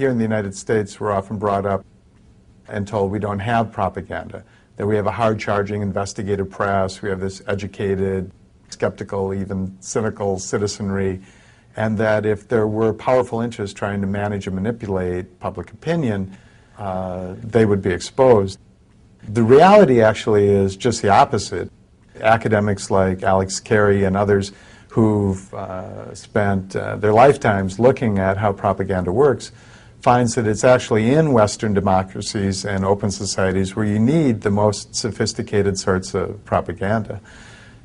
Here in the United States, we're often brought up and told we don't have propaganda, that we have a hard-charging investigative press, we have this educated, skeptical, even cynical citizenry, and that if there were powerful interests trying to manage and manipulate public opinion, they would be exposed. The reality actually is just the opposite. Academics like Alex Carey and others who've spent their lifetimes looking at how propaganda works finds that it's actually in Western democracies and open societies where you need the most sophisticated sorts of propaganda.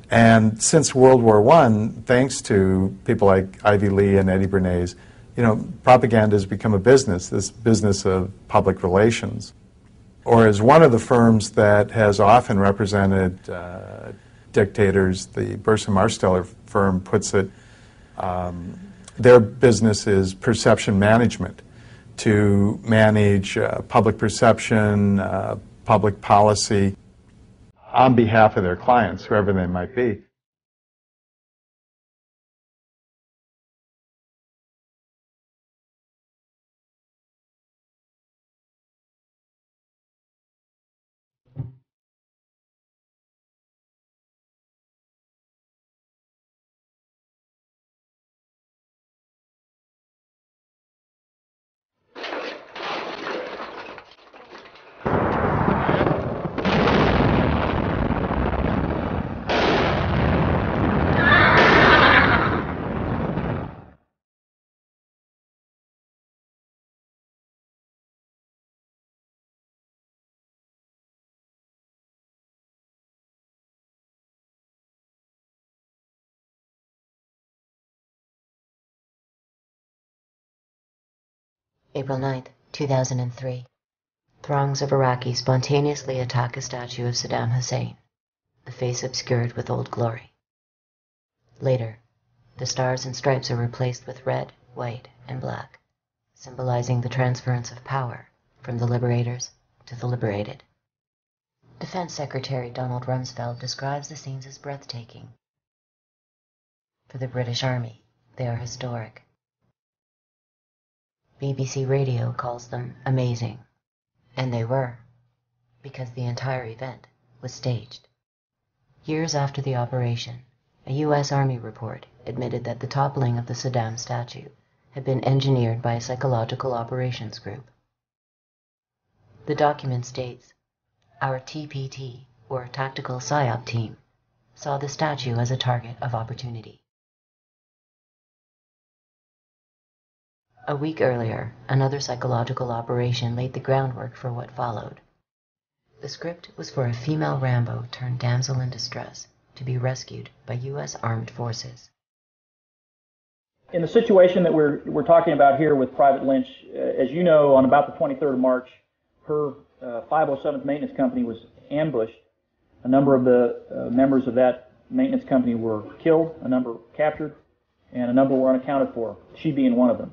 And since World War I, thanks to people like Ivy Lee and Eddie Bernays, propaganda has become a business, this business of public relations. Or as one of the firms that has often represented dictators, the Burson Marsteller firm puts it, their business is perception management, to manage public perception, public policy on behalf of their clients, whoever they might be. April 9th, 2003. Throngs of Iraqis spontaneously attack a statue of Saddam Hussein, the face obscured with Old Glory. Later, the stars and stripes are replaced with red, white, and black, symbolizing the transference of power from the liberators to the liberated. Defense Secretary Donald Rumsfeld describes the scenes as breathtaking. For the British Army, they are historic. BBC Radio calls them amazing. And they were, because the entire event was staged. Years after the operation, a U.S. Army report admitted that the toppling of the Saddam statue had been engineered by a psychological operations group. The document states, "Our TPT, or Tactical PSYOP team, saw the statue as a target of opportunity." A week earlier, another psychological operation laid the groundwork for what followed. The script was for a female Rambo turned damsel in distress to be rescued by U.S. armed forces. In the situation that we're talking about here with Private Lynch, as you know, on about the 23rd of March, her 507th Maintenance Company was ambushed. A number of the members of that maintenance company were killed, a number captured, and a number were unaccounted for, she being one of them.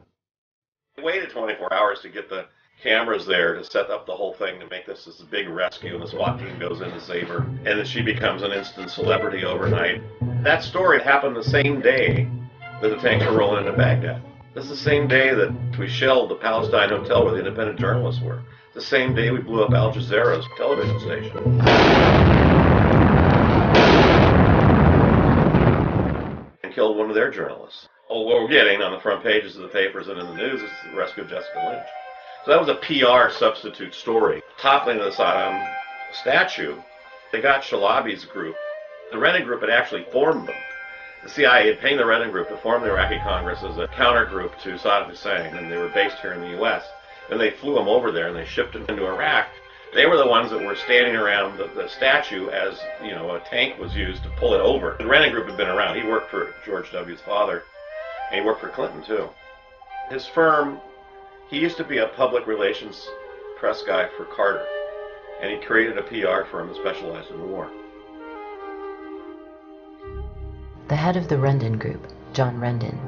We waited 24 hours to get the cameras there to set up the whole thing to make this big rescue, and the SWAT team goes in to save her, and then she becomes an instant celebrity overnight. That story happened the same day that the tanks were rolling into Baghdad. This is the same day that we shelled the Palestine hotel where the independent journalists were. The same day we blew up Al Jazeera's television station. And killed one of their journalists. Well, what we're getting on the front pages of the papers and in the news is the rescue of Jessica Lynch. So that was a PR substitute story. Toppling of the Saddam statue, they got Shalabi's group. The Rennan group had actually formed them. The CIA had paid the Rennan group to form the Iraqi Congress as a counter group to Saddam Hussein, and they were based here in the U.S. And they flew them over there and they shipped them into Iraq. They were the ones that were standing around the statue as, a tank was used to pull it over. The Rennan group had been around. He worked for George W.'s father. And he worked for Clinton, too. His firm, he used to be a public relations press guy for Carter. And he created a PR firm that specialized in war. The head of the Rendon Group, John Rendon,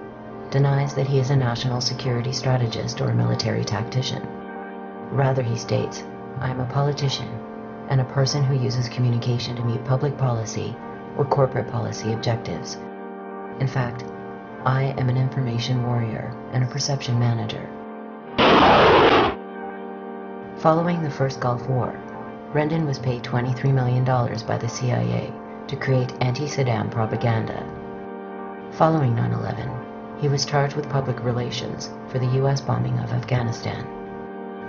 denies that he is a national security strategist or a military tactician. Rather, he states, "I am a politician and a person who uses communication to meet public policy or corporate policy objectives. In fact, I am an information warrior and a perception manager." Following the first Gulf War, Rendon was paid $23 million by the CIA to create anti-Saddam propaganda. Following 9/11, he was charged with public relations for the US bombing of Afghanistan.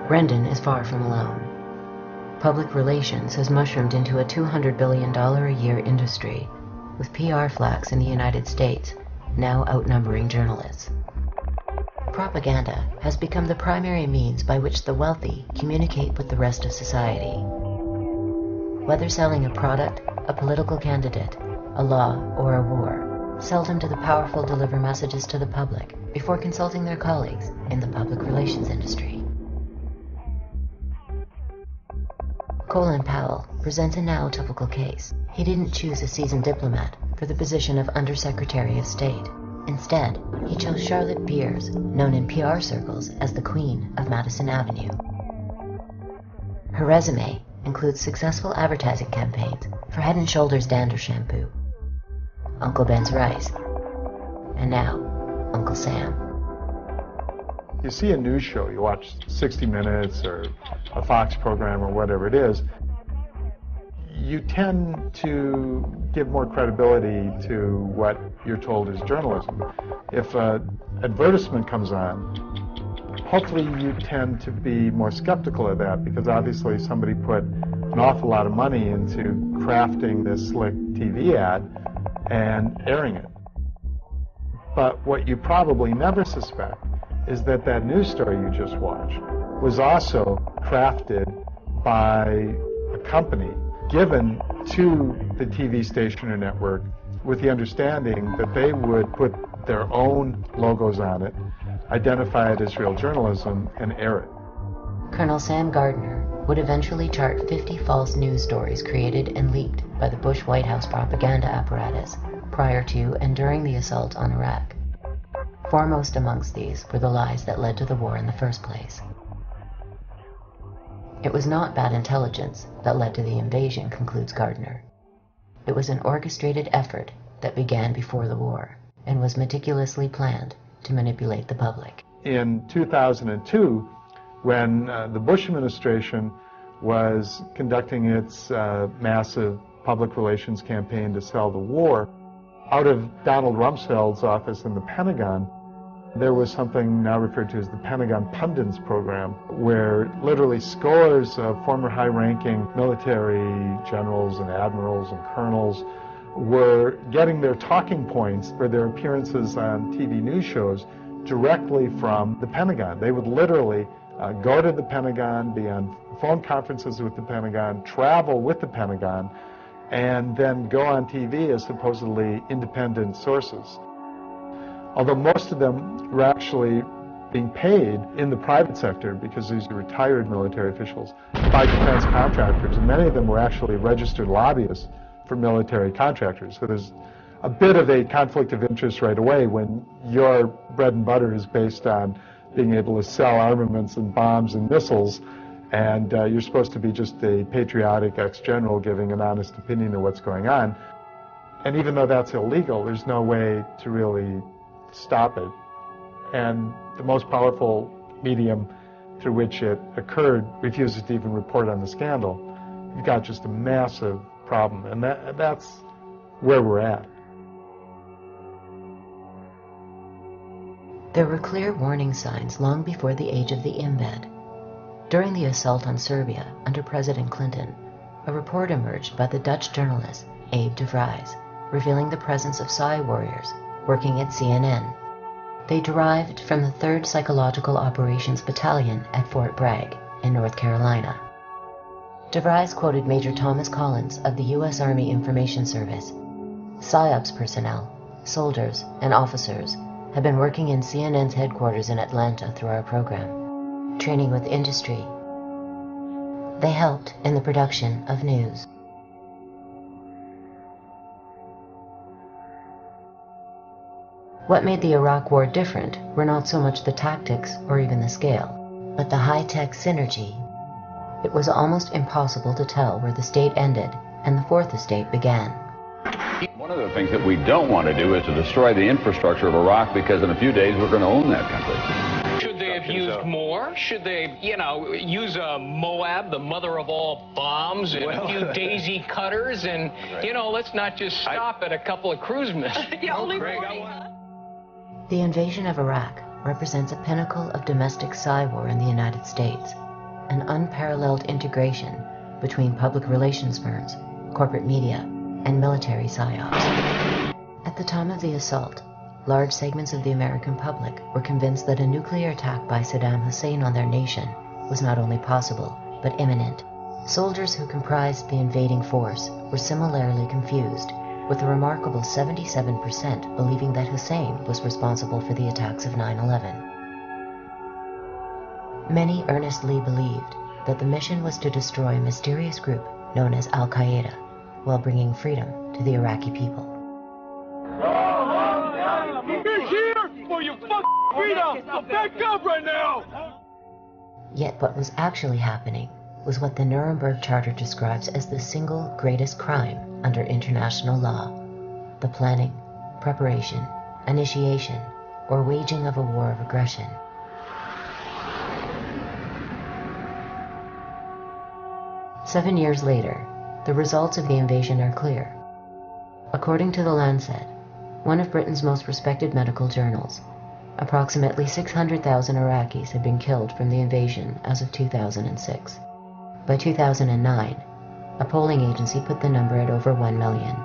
Rendon is far from alone. Public relations has mushroomed into a $200 billion a year industry, with PR flacks in the United States now outnumbering journalists. Propaganda has become the primary means by which the wealthy communicate with the rest of society. Whether selling a product, a political candidate, a law, or a war, seldom do the powerful deliver messages to the public before consulting their colleagues in the public relations industry. Colin Powell presents a now typical case. He didn't choose a seasoned diplomat for the position of Undersecretary of State. Instead, he chose Charlotte Beers, known in PR circles as the Queen of Madison Avenue. Her resume includes successful advertising campaigns for Head & Shoulders Dander Shampoo, Uncle Ben's Rice, and now Uncle Sam. You see a news show, you watch 60 Minutes or a Fox program or whatever it is, you tend to give more credibility to what you're told is journalism. If an advertisement comes on, hopefully you tend to be more skeptical of that because obviously somebody put an awful lot of money into crafting this slick TV ad and airing it. But what you probably never suspect is that that news story you just watched was also crafted by a company given to the TV station or network with the understanding that they would put their own logos on it, identify it as real journalism, and air it. Colonel Sam Gardner would eventually chart 50 false news stories created and leaked by the Bush White House propaganda apparatus prior to and during the assault on Iraq. Foremost amongst these were the lies that led to the war in the first place. It was not bad intelligence that led to the invasion, concludes Gardner. It was an orchestrated effort that began before the war and was meticulously planned to manipulate the public. In 2002, when the Bush administration was conducting its massive public relations campaign to sell the war, out of Donald Rumsfeld's office in the Pentagon, there was something now referred to as the Pentagon Pundits program, where literally scores of former high-ranking military generals and admirals and colonels were getting their talking points for their appearances on TV news shows directly from the Pentagon. They would literally go to the Pentagon, be on phone conferences with the Pentagon, travel with the Pentagon, and then go on TV as supposedly independent sources. Although most of them were actually being paid in the private sector because these are retired military officials by defense contractors, and many of them were actually registered lobbyists for military contractors. So there's a bit of a conflict of interest right away when your bread and butter is based on being able to sell armaments and bombs and missiles, and you're supposed to be just a patriotic ex-general giving an honest opinion of what's going on. And even though that's illegal, there's no way to really stop it. And the most powerful medium through which it occurred refuses to even report on the scandal. You've got just a massive problem, and that's where we're at. There were clear warning signs long before the age of the embed. During the assault on Serbia under President Clinton, a report emerged by the Dutch journalist Abe de Vries, revealing the presence of Psy warriors working at CNN. They derived from the 3rd Psychological Operations Battalion at Fort Bragg in North Carolina. De Vries quoted Major Thomas Collins of the U.S. Army Information Service. PSYOPs personnel, soldiers, and officers have been working in CNN's headquarters in Atlanta through our program, training with industry. They helped in the production of news. What made the Iraq War different were not so much the tactics or even the scale, but the high-tech synergy. It was almost impossible to tell where the state ended and the Fourth Estate began. One of the things that we don't want to do is to destroy the infrastructure of Iraq, because in a few days we're going to own that country. Should they have have used more? Should they, use a Moab, the mother of all bombs, and a few daisy cutters, and, let's not just stop at a couple of cruise missiles. The invasion of Iraq represents a pinnacle of domestic war in the United States, an unparalleled integration between public relations firms, corporate media, and military psyops. At the time of the assault, large segments of the American public were convinced that a nuclear attack by Saddam Hussein on their nation was not only possible, but imminent. Soldiers who comprised the invading force were similarly confused, with a remarkable 77% believing that Hussein was responsible for the attacks of 9/11. Many earnestly believed that the mission was to destroy a mysterious group known as Al-Qaeda, while bringing freedom to the Iraqi people. We're here for your fucking freedom! So back up right now! Yet what was actually happening was what the Nuremberg Charter describes as the single greatest crime under international law: the planning, preparation, initiation, or waging of a war of aggression. Seven years later, the results of the invasion are clear. According to The Lancet, one of Britain's most respected medical journals, approximately 600,000 Iraqis had been killed from the invasion as of 2006. By 2009, a polling agency put the number at over 1 million.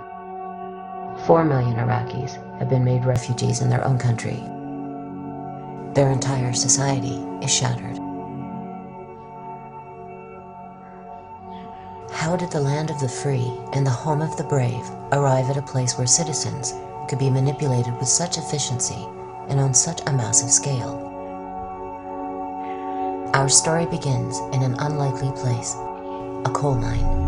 4 million Iraqis have been made refugees in their own country. Their entire society is shattered. How did the land of the free and the home of the brave arrive at a place where citizens could be manipulated with such efficiency and on such a massive scale? Our story begins in an unlikely place, a coal mine.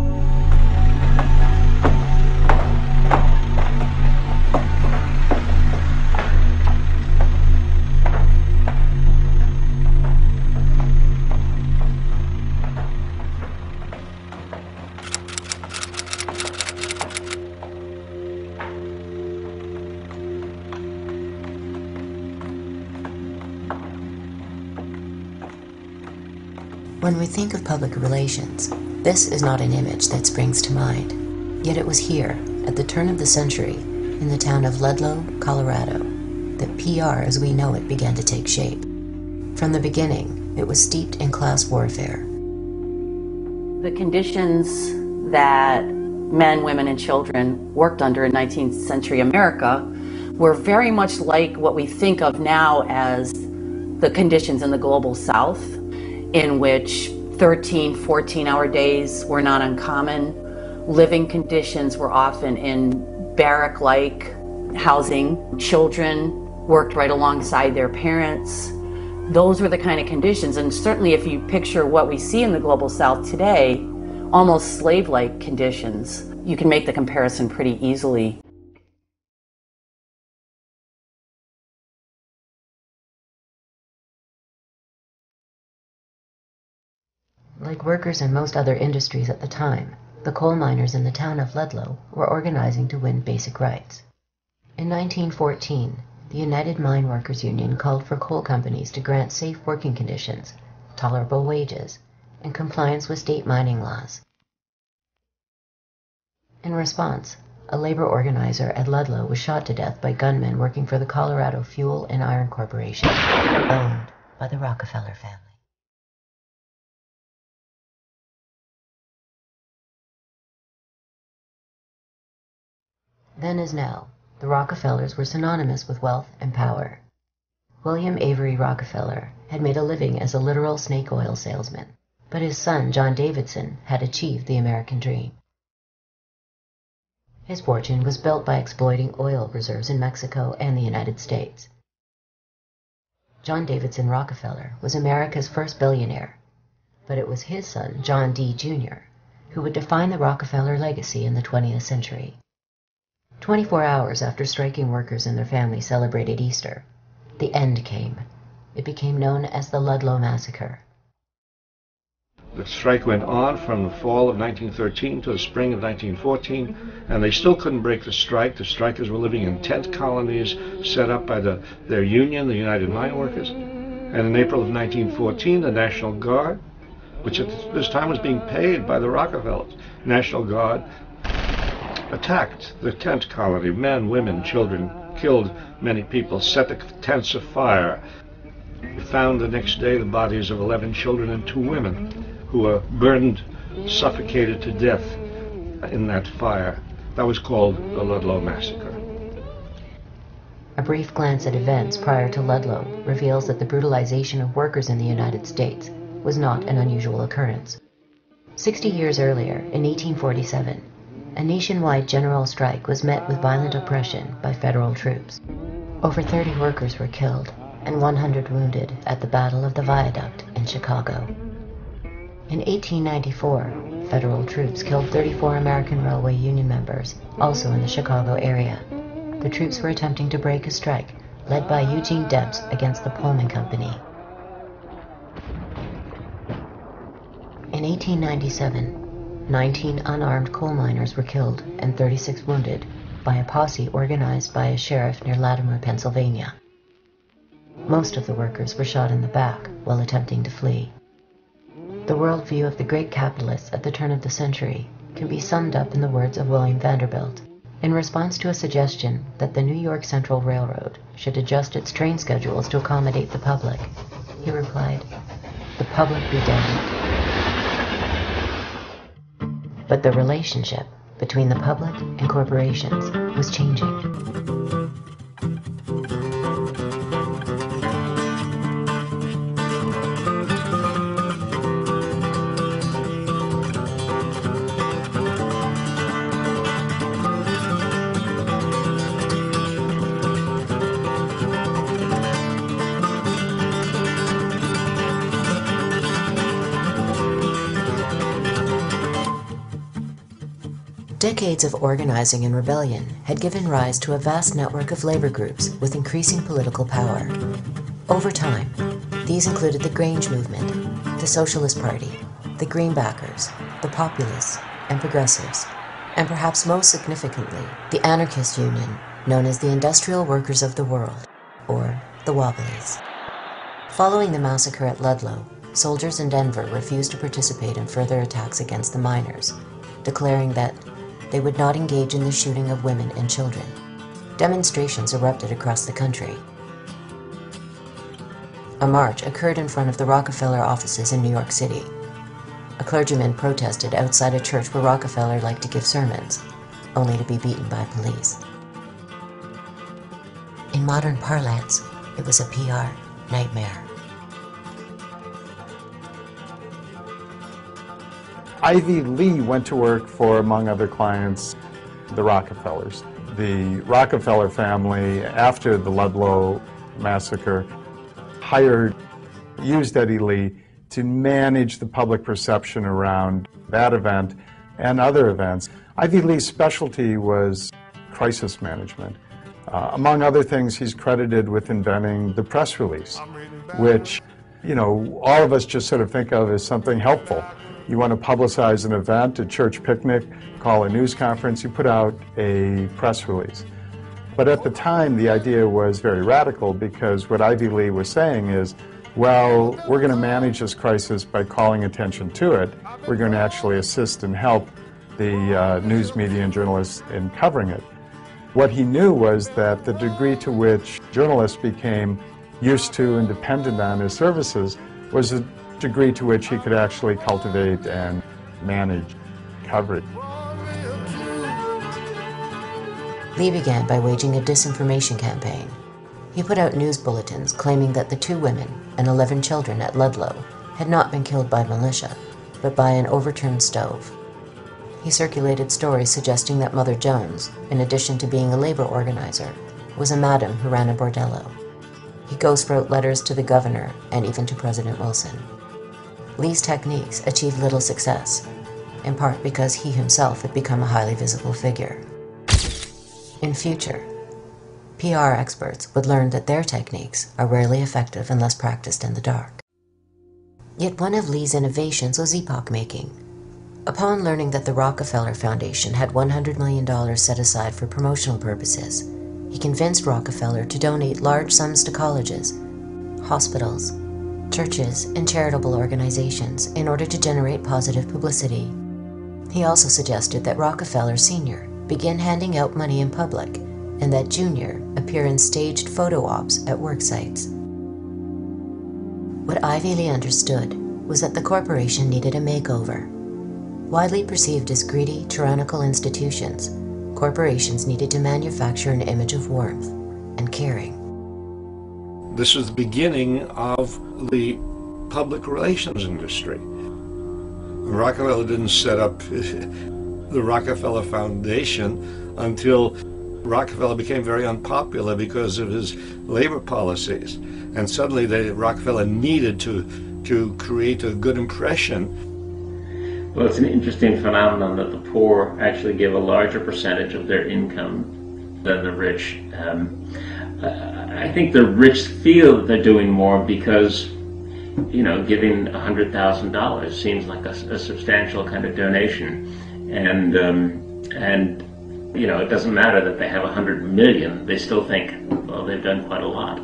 When we think of public relations, this is not an image that springs to mind. Yet it was here, at the turn of the century, in the town of Ludlow, Colorado, that PR as we know it began to take shape. From the beginning, it was steeped in class warfare. The conditions that men, women, and children worked under in 19th century America were very much like what we think of now as the conditions in the global South, in which 13, 14-hour days were not uncommon. Living conditions were often in barrack-like housing. Children worked right alongside their parents. Those were the kind of conditions, and certainly if you picture what we see in the global South today, almost slave-like conditions, you can make the comparison pretty easily. Like workers in most other industries at the time, the coal miners in the town of Ludlow were organizing to win basic rights. In 1914, the United Mine Workers Union called for coal companies to grant safe working conditions, tolerable wages, and compliance with state mining laws. In response, a labor organizer at Ludlow was shot to death by gunmen working for the Colorado Fuel and Iron Corporation, owned by the Rockefeller family. Then as now, the Rockefellers were synonymous with wealth and power. William Avery Rockefeller had made a living as a literal snake oil salesman, but his son, John Davidson, had achieved the American dream. His fortune was built by exploiting oil reserves in Mexico and the United States. John Davidson Rockefeller was America's first billionaire, but it was his son, John D. Jr., who would define the Rockefeller legacy in the 20th century. 24 hours after striking workers and their families celebrated Easter, the end came. It became known as the Ludlow Massacre. The strike went on from the fall of 1913 to the spring of 1914, and they still couldn't break the strike. The strikers were living in tent colonies set up by their union, the United Mine Workers. And in April of 1914, the National Guard, which at this time was being paid by the Rockefellers, National Guard attacked the tent colony. Men, women, children, killed many people, set the tents afire. We found the next day the bodies of 11 children and 2 women who were burned, suffocated to death in that fire. That was called the Ludlow Massacre. A brief glance at events prior to Ludlow reveals that the brutalization of workers in the United States was not an unusual occurrence. 60 years earlier, in 1847, a nationwide general strike was met with violent oppression by federal troops. Over 30 workers were killed and 100 wounded at the Battle of the Viaduct in Chicago. In 1894, federal troops killed 34 American Railway Union members, also in the Chicago area. The troops were attempting to break a strike led by Eugene Debs against the Pullman Company. In 1897, 19 unarmed coal miners were killed and 36 wounded by a posse organized by a sheriff near Latimer, Pennsylvania. Most of the workers were shot in the back while attempting to flee. The worldview of the great capitalists at the turn of the century can be summed up in the words of William Vanderbilt. In response to a suggestion that the New York Central Railroad should adjust its train schedules to accommodate the public, he replied, "The public be damned." But the relationship between the public and corporations was changing. Decades of organizing and rebellion had given rise to a vast network of labor groups with increasing political power. Over time, these included the Grange Movement, the Socialist Party, the Greenbackers, the Populists, and Progressives, and perhaps most significantly, the anarchist union known as the Industrial Workers of the World, or the Wobblies. Following the massacre at Ludlow, soldiers in Denver refused to participate in further attacks against the miners, declaring that they would not engage in the shooting of women and children. Demonstrations erupted across the country. A march occurred in front of the Rockefeller offices in New York City. A clergyman protested outside a church where Rockefeller liked to give sermons, only to be beaten by police. In modern parlance, it was a PR nightmare. Ivy Lee went to work for, among other clients, the Rockefellers. The Rockefeller family, after the Ludlow massacre, used Eddie Lee to manage the public perception around that event and other events. Ivy Lee's specialty was crisis management. Among other things, he's credited with inventing the press release, which, all of us just sort of think of as something helpful. You want to publicize an event, a church picnic, call a news conference, you put out a press release. But at the time, the idea was very radical because what Ivy Lee was saying is, well, we're going to manage this crisis by calling attention to it. We're going to actually assist and help the news media and journalists in covering it. What he knew was that the degree to which journalists became used to and dependent on his services was the degree to which he could actually cultivate and manage coverage. Lee began by waging a disinformation campaign. He put out news bulletins claiming that the 2 women and 11 children at Ludlow had not been killed by militia, but by an overturned stove. He circulated stories suggesting that Mother Jones, in addition to being a labor organizer, was a madam who ran a bordello. He ghost wrote letters to the governor and even to President Wilson. Lee's techniques achieved little success, in part because he himself had become a highly visible figure. In future, PR experts would learn that their techniques are rarely effective unless practiced in the dark. Yet one of Lee's innovations was epoch-making. Upon learning that the Rockefeller Foundation had $100 million set aside for promotional purposes, he convinced Rockefeller to donate large sums to colleges, hospitals, churches, and charitable organizations in order to generate positive publicity. He also suggested that Rockefeller Sr. begin handing out money in public and that Jr. appear in staged photo ops at work sites. What Ivy Lee understood was that the corporation needed a makeover. Widely perceived as greedy, tyrannical institutions, corporations needed to manufacture an image of warmth and caring. This was the beginning of the public relations industry. Rockefeller didn't set up the Rockefeller Foundation until Rockefeller became very unpopular because of his labor policies. And suddenly Rockefeller needed to create a good impression. Well, it's an interesting phenomenon that the poor actually give a larger percentage of their income than the rich. I think the rich feel that they're doing more because, you know, giving $100,000 seems like a substantial kind of donation, and you know, it doesn't matter that they have 100 million. They still think, well, they've done quite a lot.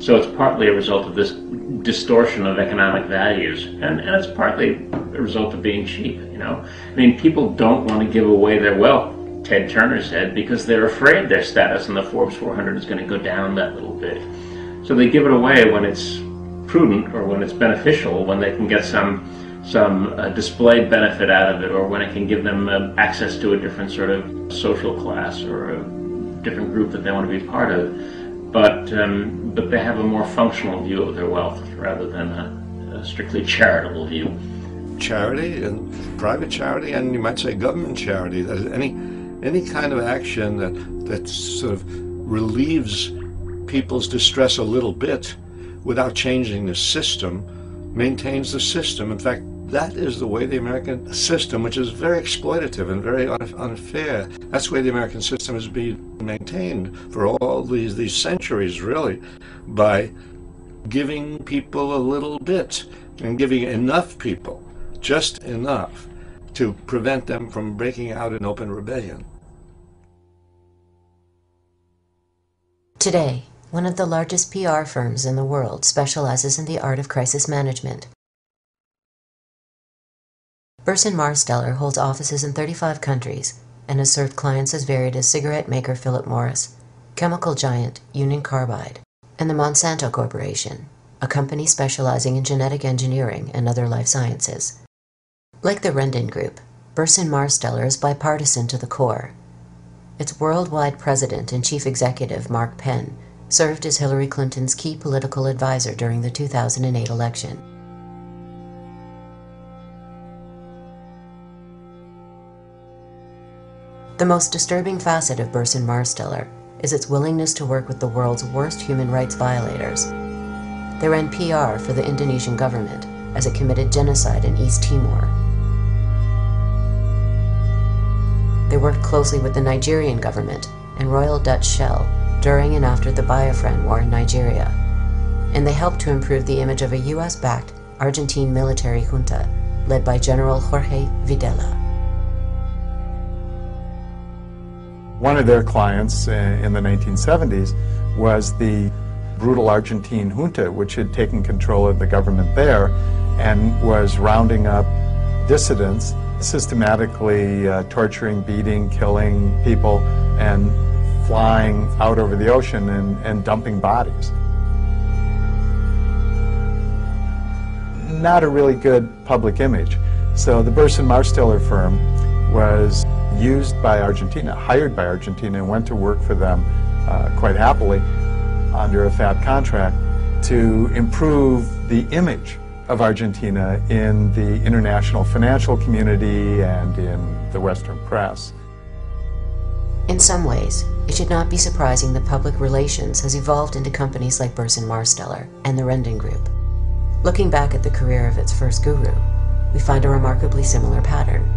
So it's partly a result of this distortion of economic values, and it's partly a result of being cheap, you know. I mean, people don't want to give away their wealth, Ted Turner said, because they're afraid their status in the Forbes 400 is going to go down that little bit. So they give it away when it's prudent or when it's beneficial, when they can get some displayed benefit out of it, or when it can give them access to a different sort of social class or a different group that they want to be part of. But they have a more functional view of their wealth rather than a strictly charitable view. Charity, and private charity, and you might say government charity, any kind of action that sort of relieves people's distress a little bit without changing the system, maintains the system. In fact, that is the way the American system, which is very exploitative and very unfair, that's the way the American system has been maintained for all these centuries, really, by giving people a little bit and giving enough people, just enough, to prevent them from breaking out in open rebellion. Today, one of the largest PR firms in the world specializes in the art of crisis management. Burson Marsteller holds offices in 35 countries and has served clients as varied as cigarette maker Philip Morris, chemical giant Union Carbide, and the Monsanto Corporation, a company specializing in genetic engineering and other life sciences. Like the Rendon Group, Burson Marsteller is bipartisan to the core. Its worldwide president and chief executive, Mark Penn, served as Hillary Clinton's key political advisor during the 2008 election. The most disturbing facet of Burson Marsteller is its willingness to work with the world's worst human rights violators. They ran PR for the Indonesian government as it committed genocide in East Timor. They worked closely with the Nigerian government and Royal Dutch Shell during and after the Biafran War in Nigeria, and they helped to improve the image of a US-backed Argentine military junta led by General Jorge Videla. One of their clients in the 1970s was the brutal Argentine junta, which had taken control of the government there and was rounding up dissidents, systematically torturing, beating, killing people, and flying out over the ocean and dumping bodies. Not a really good public image. So the Burson Marsteller firm was used by Argentina, hired by Argentina, and went to work for them quite happily under a fat contract to improve the image of Argentina in the international financial community and in the Western press. In some ways, it should not be surprising that public relations has evolved into companies like Burson Marsteller and the Rendon Group. Looking back at the career of its first guru, we find a remarkably similar pattern.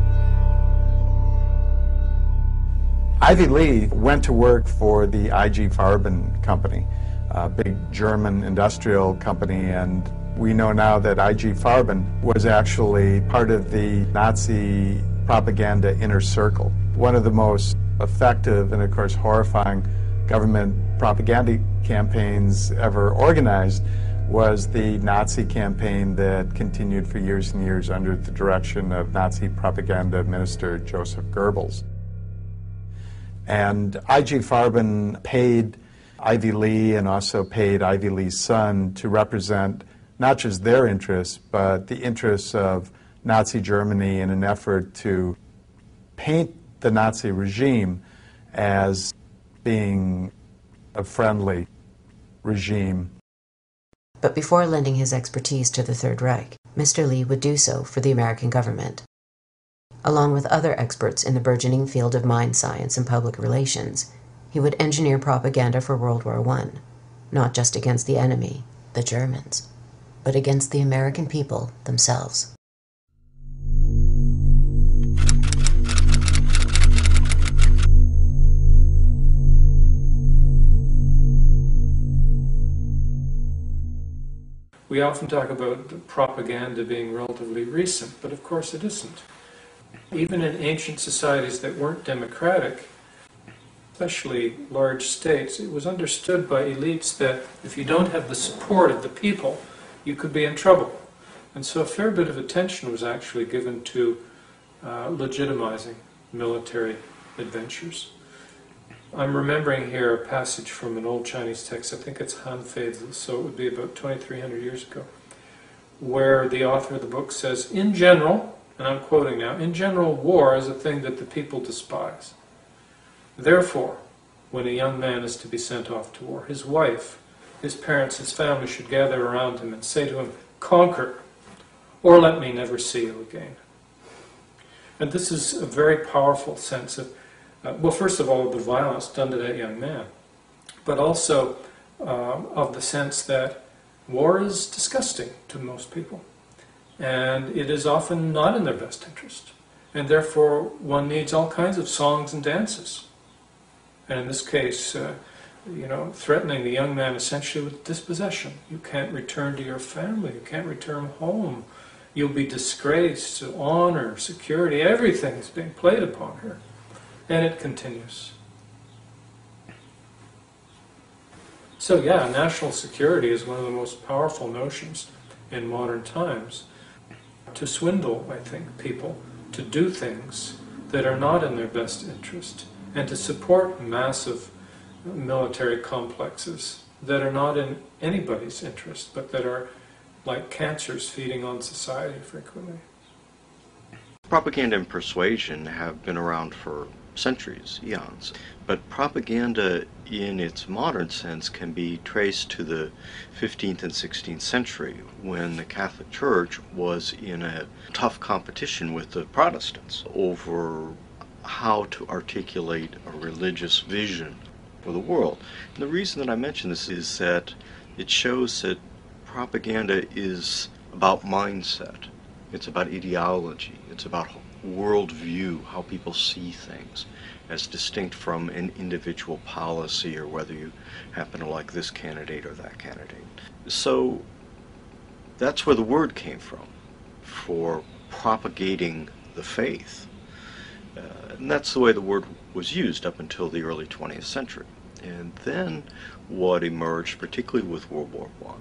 Ivy Lee went to work for the IG Farben company, a big German industrial company, and we know now that IG Farben was actually part of the Nazi propaganda inner circle. One of the most effective and, of course, horrifying government propaganda campaigns ever organized was the Nazi campaign that continued for years and years under the direction of Nazi propaganda minister Joseph Goebbels. And I.G. Farben paid Ivy Lee and also paid Ivy Lee's son to represent not just their interests, but the interests of Nazi Germany in an effort to paint the Nazi regime as being a friendly regime. But before lending his expertise to the Third Reich, Mr. Lee would do so for the American government. Along with other experts in the burgeoning field of mind science and public relations, he would engineer propaganda for World War I, not just against the enemy, the Germans, but against the American people themselves. We often talk about the propaganda being relatively recent, but of course it isn't. Even in ancient societies that weren't democratic, especially large states, it was understood by elites that if you don't have the support of the people, you could be in trouble. And so a fair bit of attention was actually given to legitimizing military adventures. I'm remembering here a passage from an old Chinese text, I think it's Han Fei's, so it would be about 2,300 years ago, where the author of the book says, in general, and I'm quoting now, in general, war is a thing that the people despise. Therefore, when a young man is to be sent off to war, his wife, his parents, his family should gather around him and say to him, conquer, or let me never see you again. And this is a very powerful sense of, well, first of all, the violence done to that young man, but also of the sense that war is disgusting to most people, and it is often not in their best interest, and therefore one needs all kinds of songs and dances. And in this case, threatening the young man essentially with dispossession. You can't return to your family, you can't return home, you'll be disgraced, honor, security, everything is being played upon her. And it continues. So yeah, national security is one of the most powerful notions in modern times. To swindle, I think, people to do things that are not in their best interest, and to support massive military complexes that are not in anybody's interest, but that are like cancers feeding on society frequently. Propaganda and persuasion have been around for centuries, eons, but propaganda in its modern sense can be traced to the 15th and 16th century, when the Catholic Church was in a tough competition with the Protestants over how to articulate a religious vision for the world. And the reason that I mention this is that it shows that propaganda is about mindset, it's about ideology, it's about worldview, how people see things, as distinct from an individual policy or whether you happen to like this candidate or that candidate. So that's where the word came from, for propagating the faith. And that's the way the word was used up until the early 20th century. And then what emerged, particularly with World War I,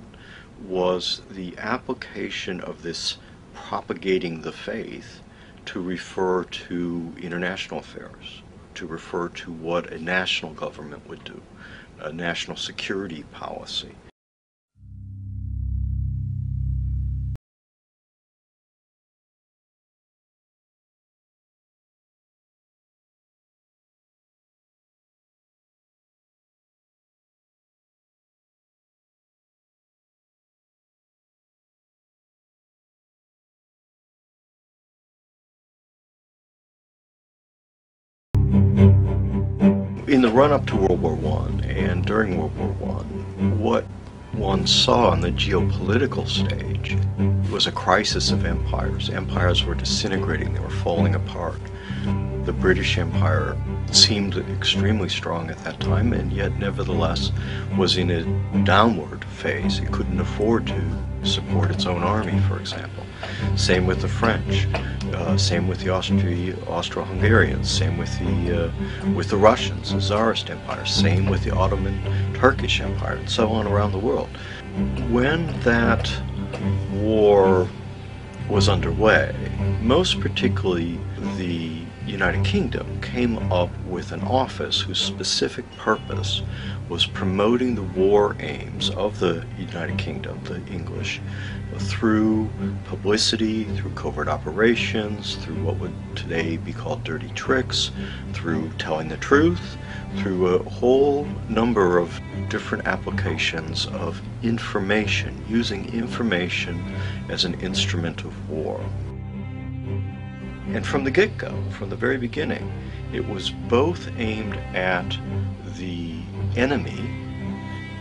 was the application of this propagating the faith to refer to international affairs, to refer to what a national government would do, a national security policy. In the run-up to World War I and during World War I, what one saw on the geopolitical stage was a crisis of empires. Empires were disintegrating, they were falling apart. The British Empire seemed extremely strong at that time, and yet nevertheless was in a downward phase. It couldn't afford to support its own army, for example. Same with the French, same with the Austro-Hungarians, same with the Russians, the Tsarist Empire, same with the Ottoman Turkish Empire, and so on around the world. When that war was underway, most particularly the United Kingdom came up with an office whose specific purpose was promoting the war aims of the United Kingdom, the English, through publicity, through covert operations, through what would today be called dirty tricks, through telling the truth, through a whole number of different applications of information, using information as an instrument of war. And from the get-go, from the very beginning, it was both aimed at the enemy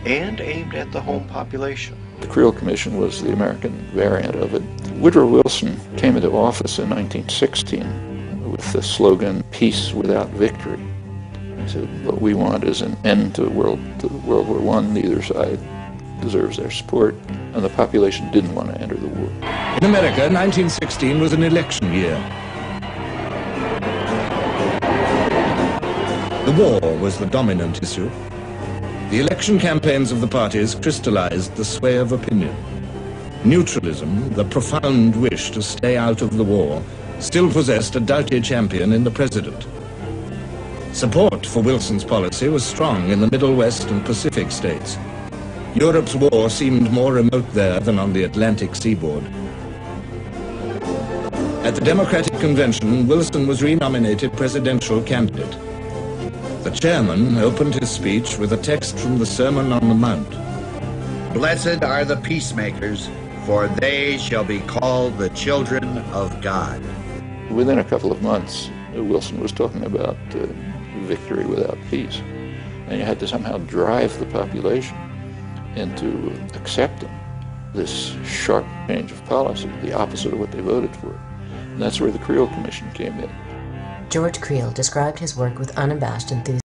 and aimed at the home population. The Creel Commission was the American variant of it. Woodrow Wilson came into office in 1916 with the slogan, "Peace without victory." He said, what we want is an end to World War I. Neither side deserves their support, and the population didn't want to enter the war. In America, 1916 was an election year. The war was the dominant issue. The election campaigns of the parties crystallized the sway of opinion. Neutralism, the profound wish to stay out of the war, still possessed a doughty champion in the president. Support for Wilson's policy was strong in the Middle West and Pacific states. Europe's war seemed more remote there than on the Atlantic seaboard. At the Democratic Convention, Wilson was renominated presidential candidate. The chairman opened his speech with a text from the Sermon on the Mount. Blessed are the peacemakers, for they shall be called the children of God. Within a couple of months, Wilson was talking about victory without peace. And you had to somehow drive the population into accepting this sharp change of policy, the opposite of what they voted for. And that's where the Creel Commission came in. George Creel described his work with unabashed enthusiasm.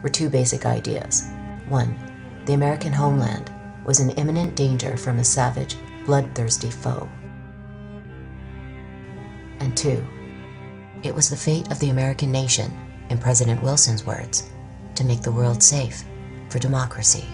Were two basic ideas. One, the American homeland was in imminent danger from a savage, bloodthirsty foe. And two, it was the fate of the American nation, in President Wilson's words, to make the world safe for democracy.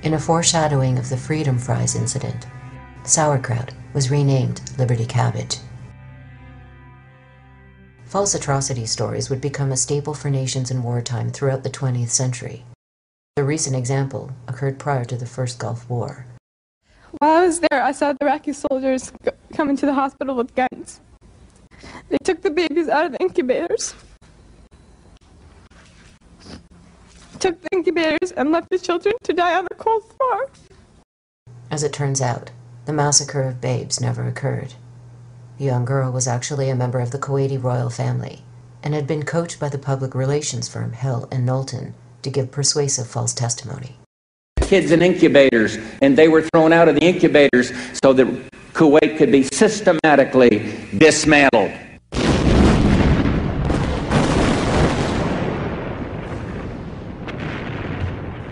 In a foreshadowing of the Freedom Fries incident, sauerkraut was renamed Liberty Cabbage. False atrocity stories would become a staple for nations in wartime throughout the 20th century. A recent example occurred prior to the First Gulf War. While I was there, I saw the Iraqi soldiers come into the hospital with guns. They took the babies out of the incubators. Took the incubators and left the children to die on the cold floor. As it turns out, the massacre of babes never occurred. The young girl was actually a member of the Kuwaiti royal family and had been coached by the public relations firm Hill and Knowlton to give persuasive false testimony. Kids in incubators, and they were thrown out of the incubators so that Kuwait could be systematically dismantled.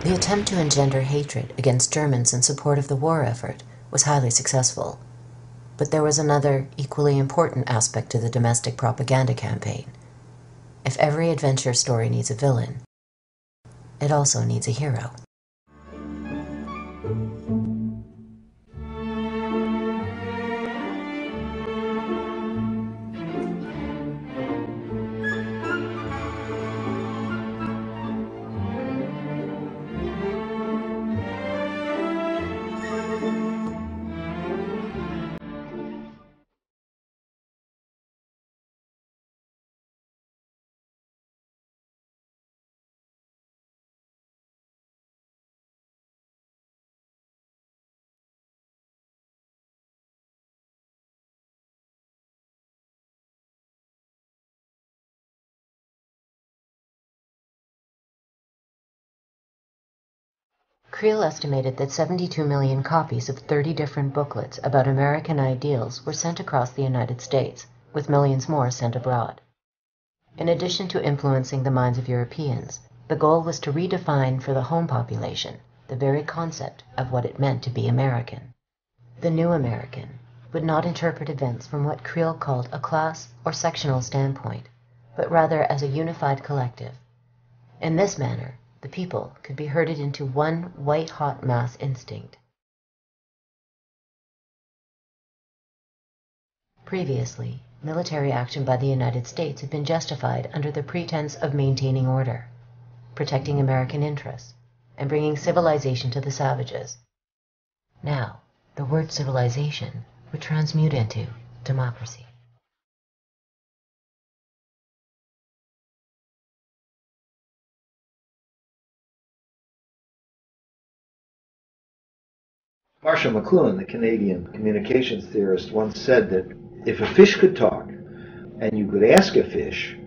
The attempt to engender hatred against Germans in support of the war effort was highly successful. But there was another, equally important aspect to the domestic propaganda campaign. If every adventure story needs a villain, it also needs a hero. Creel estimated that 72 million copies of 30 different booklets about American ideals were sent across the United States, with millions more sent abroad. In addition to influencing the minds of Europeans, the goal was to redefine for the home population the very concept of what it meant to be American. The new American would not interpret events from what Creel called a class or sectional standpoint, but rather as a unified collective. In this manner, the people could be herded into one white-hot mass instinct. Previously, military action by the United States had been justified under the pretense of maintaining order, protecting American interests, and bringing civilization to the savages. Now, the word civilization would transmute into democracy. Marshall McLuhan, the Canadian communications theorist, once said that if a fish could talk, and you could ask a fish,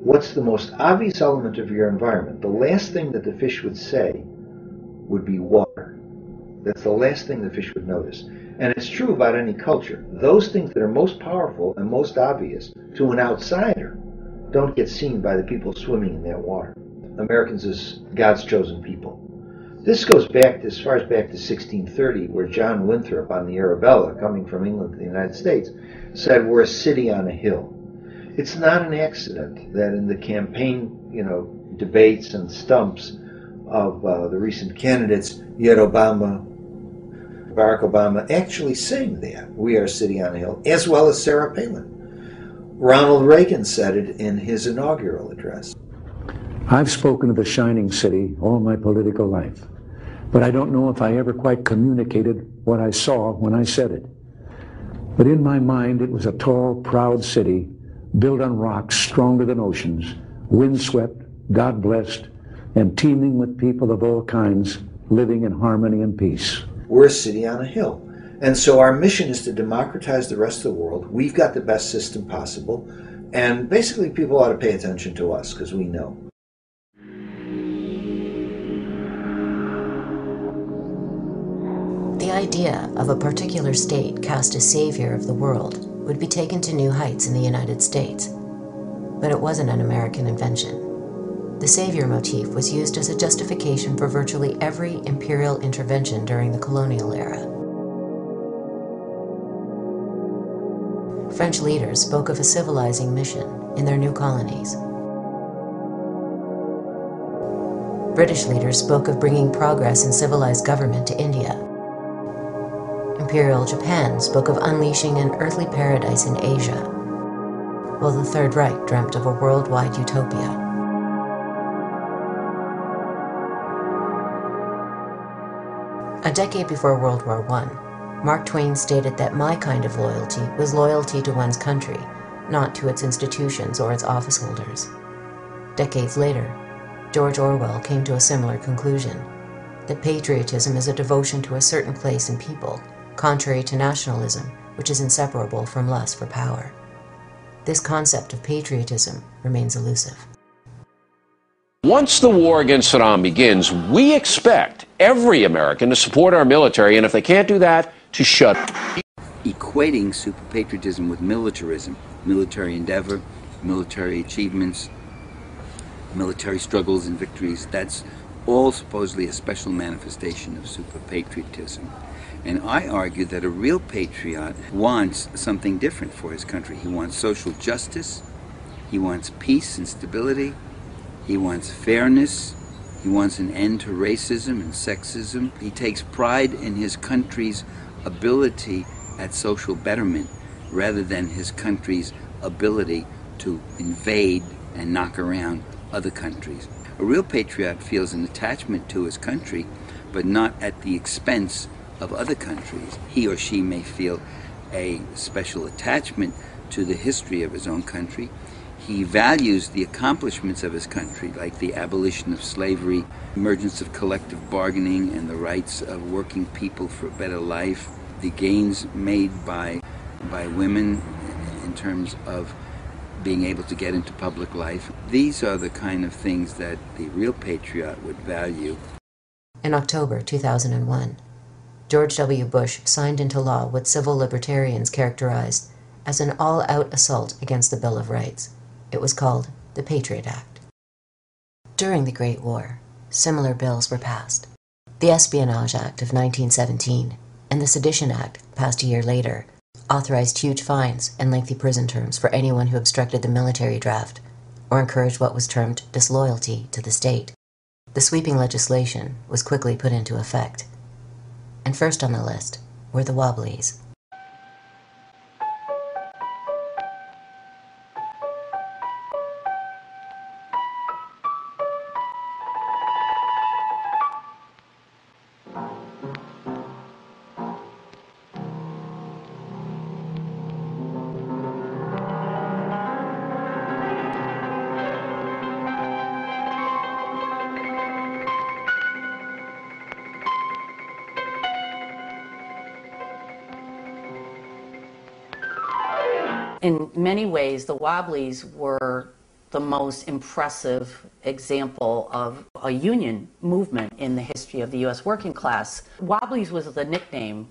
what's the most obvious element of your environment, the last thing that the fish would say would be water. That's the last thing the fish would notice. And it's true about any culture. Those things that are most powerful and most obvious to an outsider don't get seen by the people swimming in that water. Americans as God's chosen people. This goes back as far as back to 1630, where John Winthrop on the Arabella, coming from England to the United States, said, "We're a city on a hill." It's not an accident that in the campaign, debates and stumps of the recent candidates, yet Barack Obama actually saying that, "We are a city on a hill," as well as Sarah Palin. Ronald Reagan said it in his inaugural address. I've spoken of the shining city all my political life, but I don't know if I ever quite communicated what I saw when I said it. But in my mind, it was a tall, proud city built on rocks stronger than oceans, windswept, God-blessed, and teeming with people of all kinds living in harmony and peace. We're a city on a hill. And so our mission is to democratize the rest of the world. We've got the best system possible. And basically people ought to pay attention to us because we know. The idea of a particular state cast as savior of the world would be taken to new heights in the United States. But it wasn't an American invention. The savior motif was used as a justification for virtually every imperial intervention during the colonial era. French leaders spoke of a civilizing mission in their new colonies. British leaders spoke of bringing progress and civilized government to India. Imperial Japan spoke of unleashing an earthly paradise in Asia, while the Third Reich dreamt of a worldwide utopia. A decade before World War I, Mark Twain stated that my kind of loyalty was loyalty to one's country, not to its institutions or its office holders. Decades later, George Orwell came to a similar conclusion, that patriotism is a devotion to a certain place and people, contrary to nationalism, which is inseparable from lust for power. This concept of patriotism remains elusive. Once the war against Saddam begins, we expect every American to support our military, and if they can't do that, to shut. Equating super patriotism with militarism, military endeavor, military achievements, military struggles and victories, that's all supposedly a special manifestation of super patriotism. And I argue that a real patriot wants something different for his country. He wants social justice, he wants peace and stability, he wants fairness, he wants an end to racism and sexism. He takes pride in his country's ability at social betterment rather than his country's ability to invade and knock around other countries. A real patriot feels an attachment to his country, but not at the expense of other countries. He or she may feel a special attachment to the history of his own country. He values the accomplishments of his country, like the abolition of slavery, emergence of collective bargaining and the rights of working people for a better life, the gains made by women in terms of being able to get into public life. These are the kind of things that the real patriot would value. In October 2001, George W. Bush signed into law what civil libertarians characterized as an all-out assault against the Bill of Rights. It was called the Patriot Act. During the Great War, similar bills were passed. The Espionage Act of 1917 and the Sedition Act, passed a year later, authorized huge fines and lengthy prison terms for anyone who obstructed the military draft or encouraged what was termed disloyalty to the state. The sweeping legislation was quickly put into effect. And first on the list were the Wobblies. In many ways, the Wobblies were the most impressive example of a union movement in the history of the U.S. working class. Wobblies was the nickname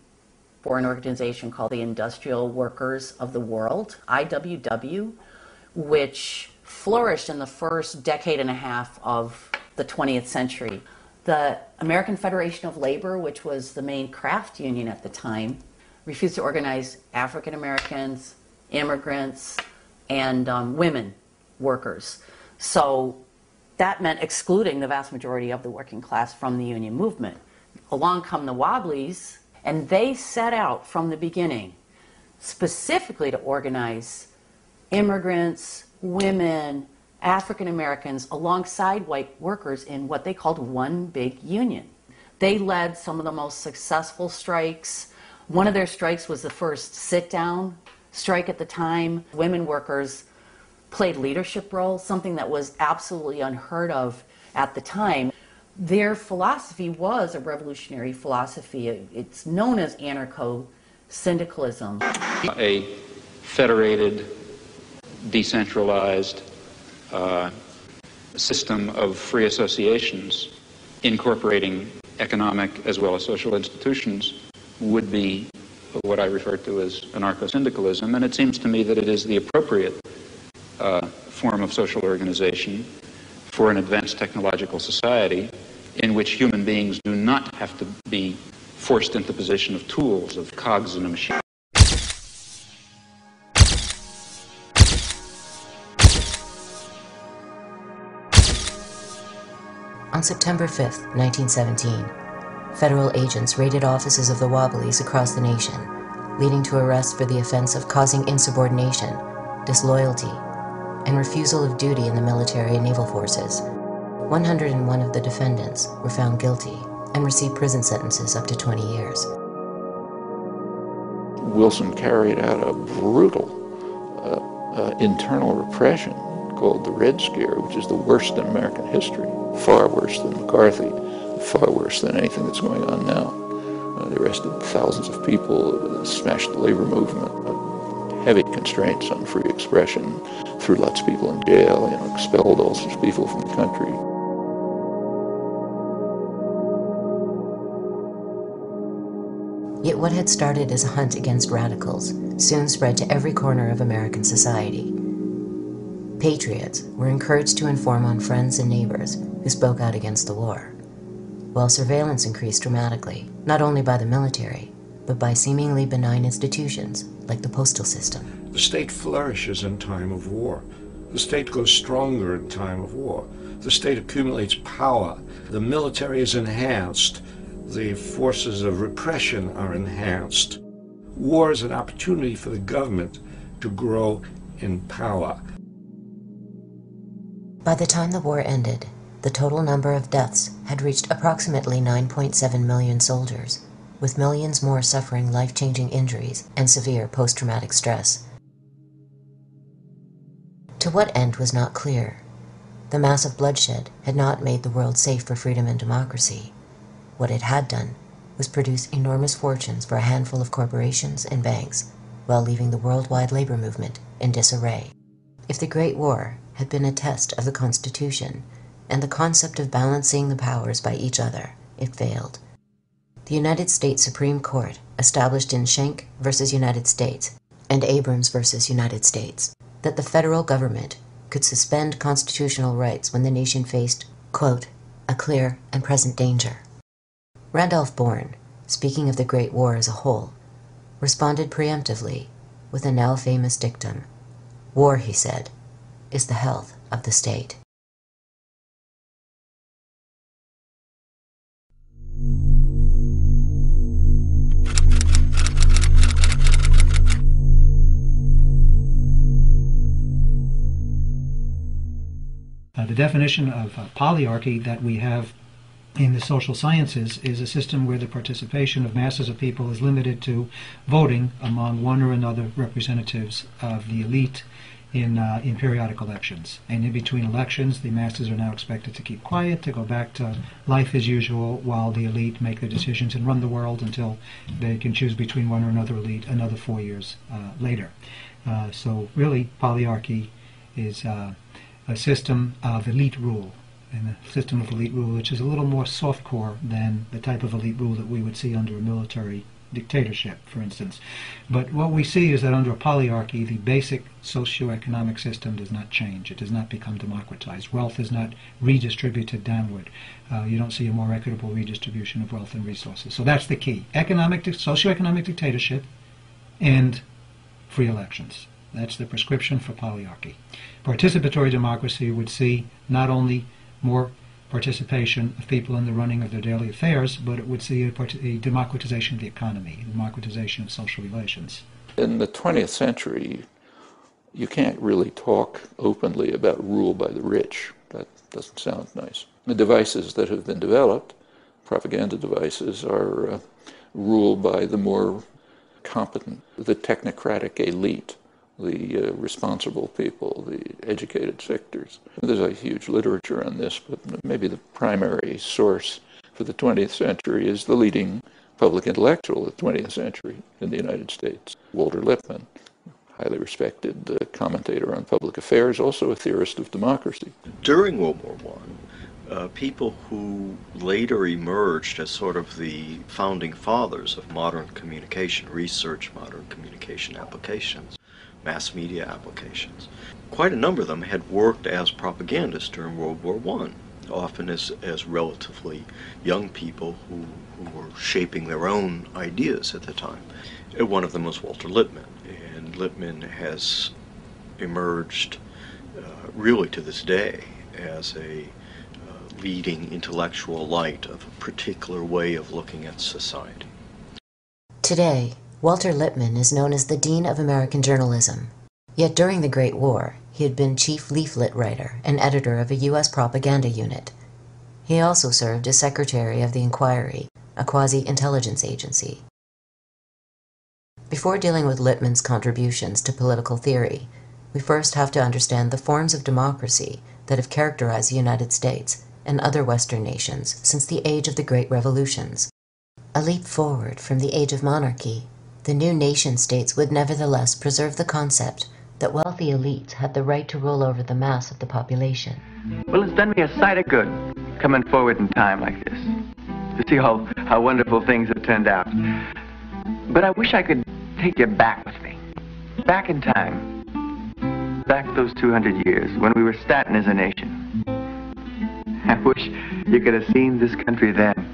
for an organization called the Industrial Workers of the World, IWW, which flourished in the first decade and a half of the 20th century. The American Federation of Labor, which was the main craft union at the time, refused to organize African Americans, immigrants, and women workers. So that meant excluding the vast majority of the working class from the union movement. Along come the Wobblies, and they set out from the beginning specifically to organize immigrants, women, African Americans alongside white workers in what they called one big union. They led some of the most successful strikes. One of their strikes was the first sit-down strike at the time. Women workers played leadership roles, something that was absolutely unheard of at the time. Their philosophy was a revolutionary philosophy. It's known as anarcho-syndicalism. A federated, decentralized system of free associations incorporating economic as well as social institutions would be what I refer to as anarcho-syndicalism, and it seems to me that it is the appropriate form of social organization for an advanced technological society in which human beings do not have to be forced into the position of tools, of cogs in a machine. On September 5th, 1917, federal agents raided offices of the Wobblies across the nation, leading to arrests for the offense of causing insubordination, disloyalty, and refusal of duty in the military and naval forces. 101 of the defendants were found guilty and received prison sentences up to 20 years. Wilson carried out a brutal internal repression called the Red Scare, which is the worst in American history, far worse than McCarthy, far worse than anything that's going on now. They arrested thousands of people, smashed the labor movement, heavy constraints on free expression, threw lots of people in jail, expelled all sorts of people from the country. Yet what had started as a hunt against radicals soon spread to every corner of American society. Patriots were encouraged to inform on friends and neighbors who spoke out against the war, while surveillance increased dramatically, not only by the military, but by seemingly benign institutions like the postal system. The state flourishes in time of war. The state grows stronger in time of war. The state accumulates power. The military is enhanced. The forces of repression are enhanced. War is an opportunity for the government to grow in power. By the time the war ended, the total number of deaths had reached approximately 9.7 million soldiers, with millions more suffering life-changing injuries and severe post-traumatic stress. To what end was not clear. The massive bloodshed had not made the world safe for freedom and democracy. What it had done was produce enormous fortunes for a handful of corporations and banks, while leaving the worldwide labor movement in disarray. If the Great War had been a test of the Constitution and the concept of balancing the powers by each other, it failed. The United States Supreme Court, established in Schenck versus United States and Abrams versus United States, that the federal government could suspend constitutional rights when the nation faced, quote, a clear and present danger. Randolph Bourne, speaking of the Great War as a whole, responded preemptively with a now famous dictum. War, he said, is the health of the state. The definition of polyarchy that we have in the social sciences is a system where the participation of masses of people is limited to voting among one or another representatives of the elite in periodic elections. And in between elections, the masses are now expected to keep quiet, to go back to life as usual, while the elite make their decisions and run the world until they can choose between one or another elite another 4 years later. So really, polyarchy is a system of elite rule, and a system of elite rule which is a little more softcore than the type of elite rule that we would see under a military dictatorship, for instance. But what we see is that under a polyarchy, the basic socioeconomic system does not change. It does not become democratized. Wealth is not redistributed downward. You don't see a more equitable redistribution of wealth and resources. So that's the key. Socioeconomic dictatorship and free elections. That's the prescription for polyarchy. Participatory democracy would see not only more participation of people in the running of their daily affairs, but it would see a democratization of the economy, a democratization of social relations. In the 20th century, you can't really talk openly about rule by the rich. That doesn't sound nice. The devices that have been developed, propaganda devices, are ruled by the more competent, the technocratic elite, the responsible people, the educated sectors. There's a huge literature on this, but maybe the primary source for the 20th century is the leading public intellectual of the 20th century in the United States, Walter Lippmann, highly respected commentator on public affairs, also a theorist of democracy. During World War I, people who later emerged as sort of the founding fathers of modern communication research, modern communication applications, mass media applications. Quite a number of them had worked as propagandists during World War I, often as relatively young people who were shaping their own ideas at the time. One of them was Walter Lippmann, and Lippmann has emerged really to this day as a leading intellectual light of a particular way of looking at society. Today, Walter Lippmann is known as the Dean of American Journalism. Yet during the Great War, he had been chief leaflet writer and editor of a U.S. propaganda unit. He also served as secretary of the Inquiry, a quasi-intelligence agency. Before dealing with Lippmann's contributions to political theory, we first have to understand the forms of democracy that have characterized the United States and other Western nations since the age of the Great Revolutions. A leap forward from the age of monarchy, the new nation-states would nevertheless preserve the concept that wealthy elites had the right to rule over the mass of the population. Well, it's done me a sight of good coming forward in time like this, to see how wonderful things have turned out. But I wish I could take you back with me, back in time, back those 200 years when we were starting as a nation. I wish you could have seen this country then.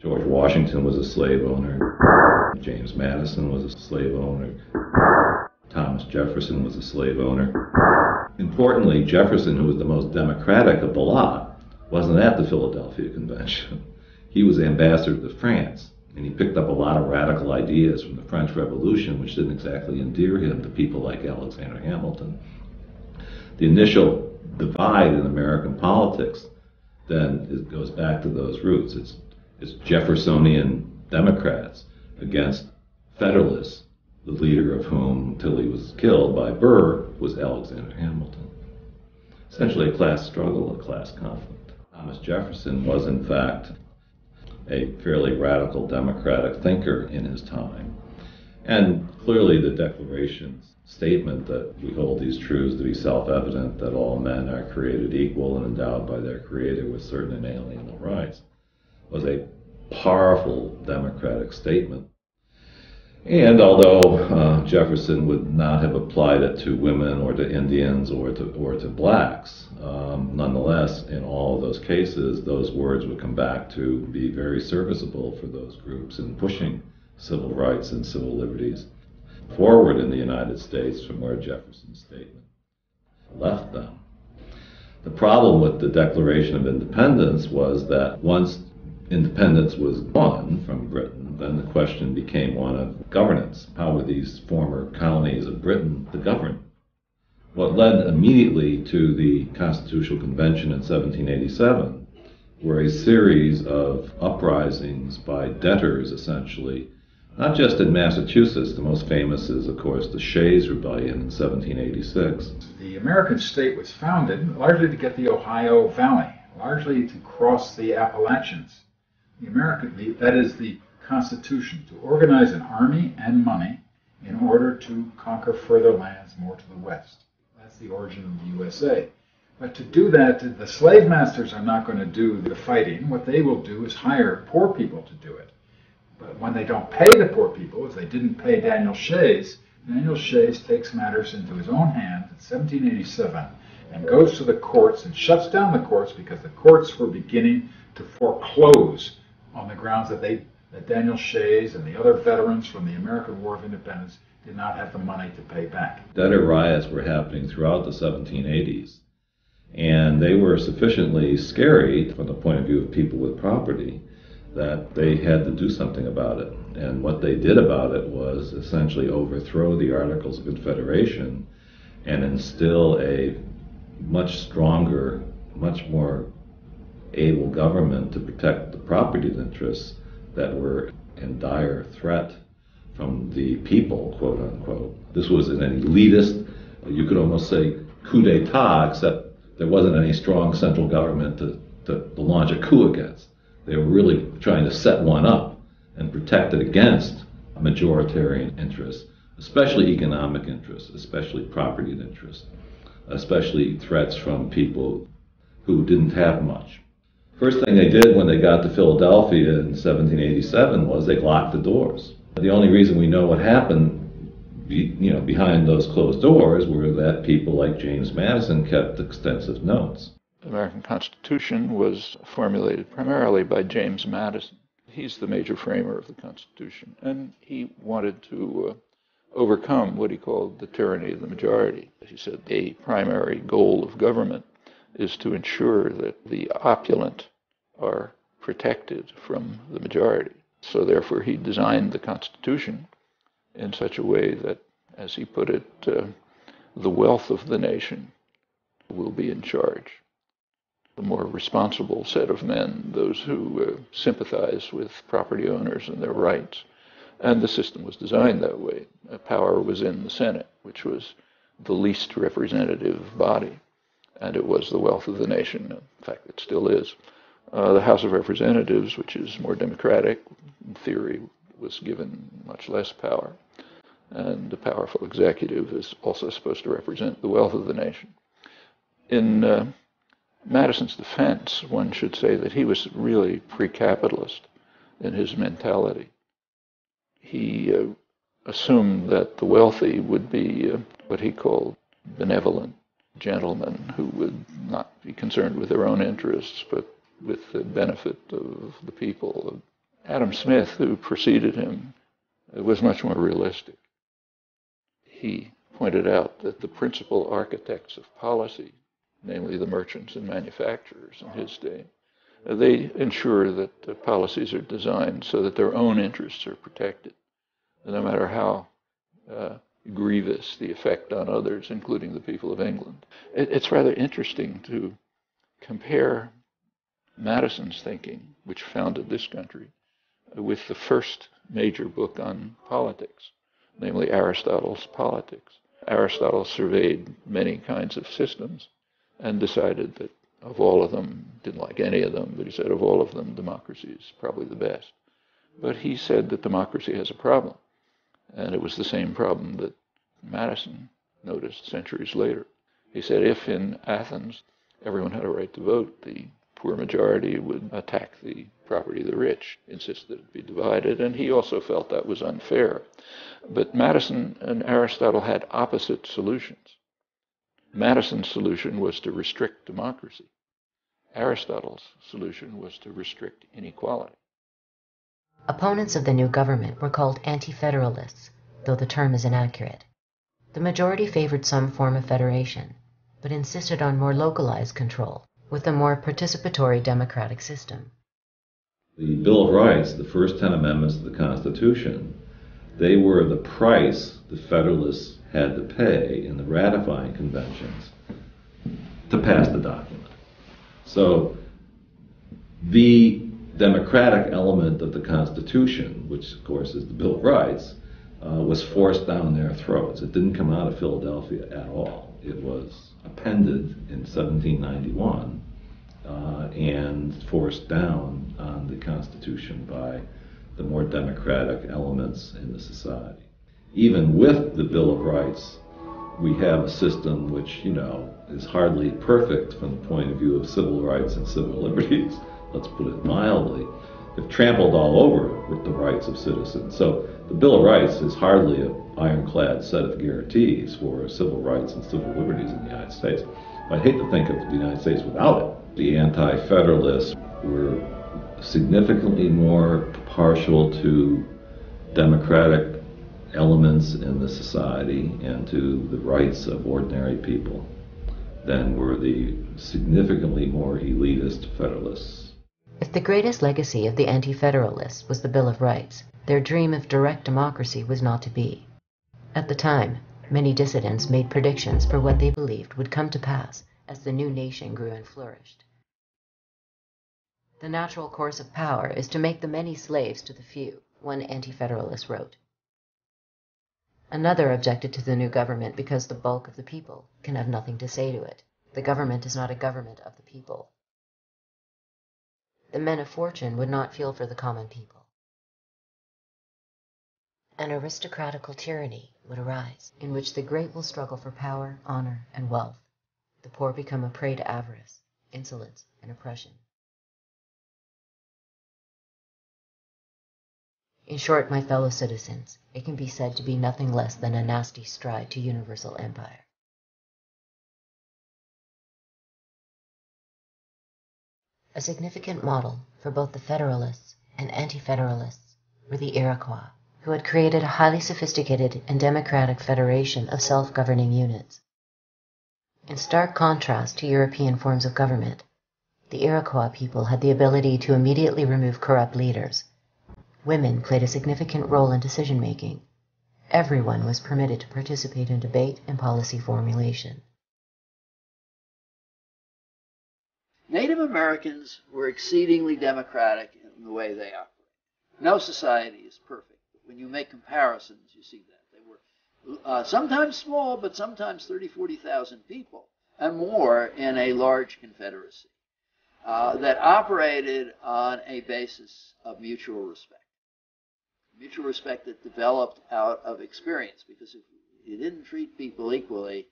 George Washington was a slave owner. James Madison was a slave owner. Thomas Jefferson was a slave owner. Importantly, Jefferson, who was the most democratic of the lot, wasn't at the Philadelphia Convention. He was ambassador to France, and he picked up a lot of radical ideas from the French Revolution, which didn't exactly endear him to people like Alexander Hamilton. The initial divide in American politics then it goes back to those roots. It's Jeffersonian Democrats against Federalists, the leader of whom, until he was killed by Burr, was Alexander Hamilton. Essentially a class struggle, a class conflict. Thomas Jefferson was, in fact, a fairly radical democratic thinker in his time. And clearly the Declaration's statement that we hold these truths to be self-evident, that all men are created equal and endowed by their Creator with certain inalienable rights, was a powerful democratic statement. And although Jefferson would not have applied it to women or to Indians or to blacks, nonetheless, in all of those cases, those words would come back to be very serviceable for those groups in pushing civil rights and civil liberties forward in the United States from where Jefferson's statement left them. The problem with the Declaration of Independence was that once independence was won from Britain, then the question became one of governance. How were these former colonies of Britain to govern? What led immediately to the Constitutional Convention in 1787 were a series of uprisings by debtors, essentially, not just in Massachusetts. The most famous is, of course, the Shays Rebellion in 1786. The American state was founded largely to get the Ohio Valley, largely to cross the Appalachians. That is the Constitution, to organize an army and money in order to conquer further lands more to the west. That's the origin of the USA. But to do that, the slave masters are not going to do the fighting. What they will do is hire poor people to do it. But when they don't pay the poor people, as they didn't pay Daniel Shays, Daniel Shays takes matters into his own hands in 1787 and goes to the courts and shuts down the courts because the courts were beginning to foreclose on the grounds that Daniel Shays and the other veterans from the American War of Independence did not have the money to pay back. Debtor riots were happening throughout the 1780s, and they were sufficiently scary from the point of view of people with property that they had to do something about it. And what they did about it was essentially overthrow the Articles of Confederation and instill a much stronger, much more able government to protect the property interests that were in dire threat from the people, quote unquote. This was an elitist, you could almost say coup d'etat, except there wasn't any strong central government to launch a coup against. They were really trying to set one up and protect it against majoritarian interests, especially economic interests, especially property interests, especially threats from people who didn't have much. First thing they did when they got to Philadelphia in 1787 was they locked the doors. The only reason we know what happened, behind those closed doors were that people like James Madison kept extensive notes. The American Constitution was formulated primarily by James Madison. He's the major framer of the Constitution, and he wanted to overcome what he called the tyranny of the majority. He said a primary goal of government is to ensure that the opulent are protected from the majority. So therefore he designed the Constitution in such a way that, as he put it, the wealth of the nation will be in charge. The more responsible set of men, those who sympathize with property owners and their rights. And the system was designed that way. Power was in the Senate, which was the least representative body, and it was the wealth of the nation. In fact, it still is. The House of Representatives, which is more democratic, in theory, was given much less power. And the powerful executive is also supposed to represent the wealth of the nation. In Madison's defense, one should say that he was really pre-capitalist in his mentality. He assumed that the wealthy would be what he called benevolent gentlemen who would not be concerned with their own interests, but with the benefit of the people. Adam Smith, who preceded him, was much more realistic. He pointed out that the principal architects of policy, namely the merchants and manufacturers in his day, they ensure that policies are designed so that their own interests are protected, no matter how grievous the effect on others, including the people of England. It's rather interesting to compare Madison's thinking, which founded this country, with the first major book on politics, namely Aristotle's Politics. Aristotle surveyed many kinds of systems and decided that of all of them, didn't like any of them, but he said of all of them, democracy is probably the best. But he said that democracy has a problem, and it was the same problem that Madison noticed centuries later. He said if in Athens everyone had a right to vote, the poor majority would attack the property of the rich, insist that it be divided, and he also felt that was unfair. But Madison and Aristotle had opposite solutions. Madison's solution was to restrict democracy. Aristotle's solution was to restrict inequality. Opponents of the new government were called anti-federalists, though the term is inaccurate. The majority favored some form of federation, but insisted on more localized control, with a more participatory democratic system. The Bill of Rights, the first 10 amendments to the Constitution, they were the price the Federalists had to pay in the ratifying conventions to pass the document. So the democratic element of the Constitution, which of course is the Bill of Rights, was forced down their throats. It didn't come out of Philadelphia at all. It was appended in 1791 and forced down on the Constitution by the more democratic elements in the society. Even with the Bill of Rights, we have a system which, is hardly perfect from the point of view of civil rights and civil liberties, let's put it mildly. They've trampled all over with the rights of citizens. So the Bill of Rights is hardly an ironclad set of guarantees for civil rights and civil liberties in the United States. I'd hate to think of the United States without it. The anti-federalists were significantly more partial to democratic elements in the society and to the rights of ordinary people than were the significantly more elitist federalists. If the greatest legacy of the anti-federalists was the Bill of Rights, their dream of direct democracy was not to be. At the time, many dissidents made predictions for what they believed would come to pass as the new nation grew and flourished. The natural course of power is to make the many slaves to the few, one anti-federalist wrote. Another objected to the new government because the bulk of the people can have nothing to say to it. The government is not a government of the people. The men of fortune would not feel for the common people. An aristocratical tyranny would arise, in which the great will struggle for power, honor, and wealth. The poor become a prey to avarice, insolence, and oppression. In short, my fellow citizens, it can be said to be nothing less than a nasty stride to universal empire. A significant model for both the Federalists and Anti-Federalists were the Iroquois, who had created a highly sophisticated and democratic federation of self-governing units. In stark contrast to European forms of government, The Iroquois people had the ability to immediately remove corrupt leaders. Women played a significant role in decision-making. Everyone was permitted to participate in debate and policy formulation. Native Americans were exceedingly democratic in the way they operate. No society is perfect, but when you make comparisons, you see that. They were sometimes small, but sometimes 30,000, 40,000 people and more in a large confederacy that operated on a basis of mutual respect. Mutual respect that developed out of experience, because if you didn't treat people equally,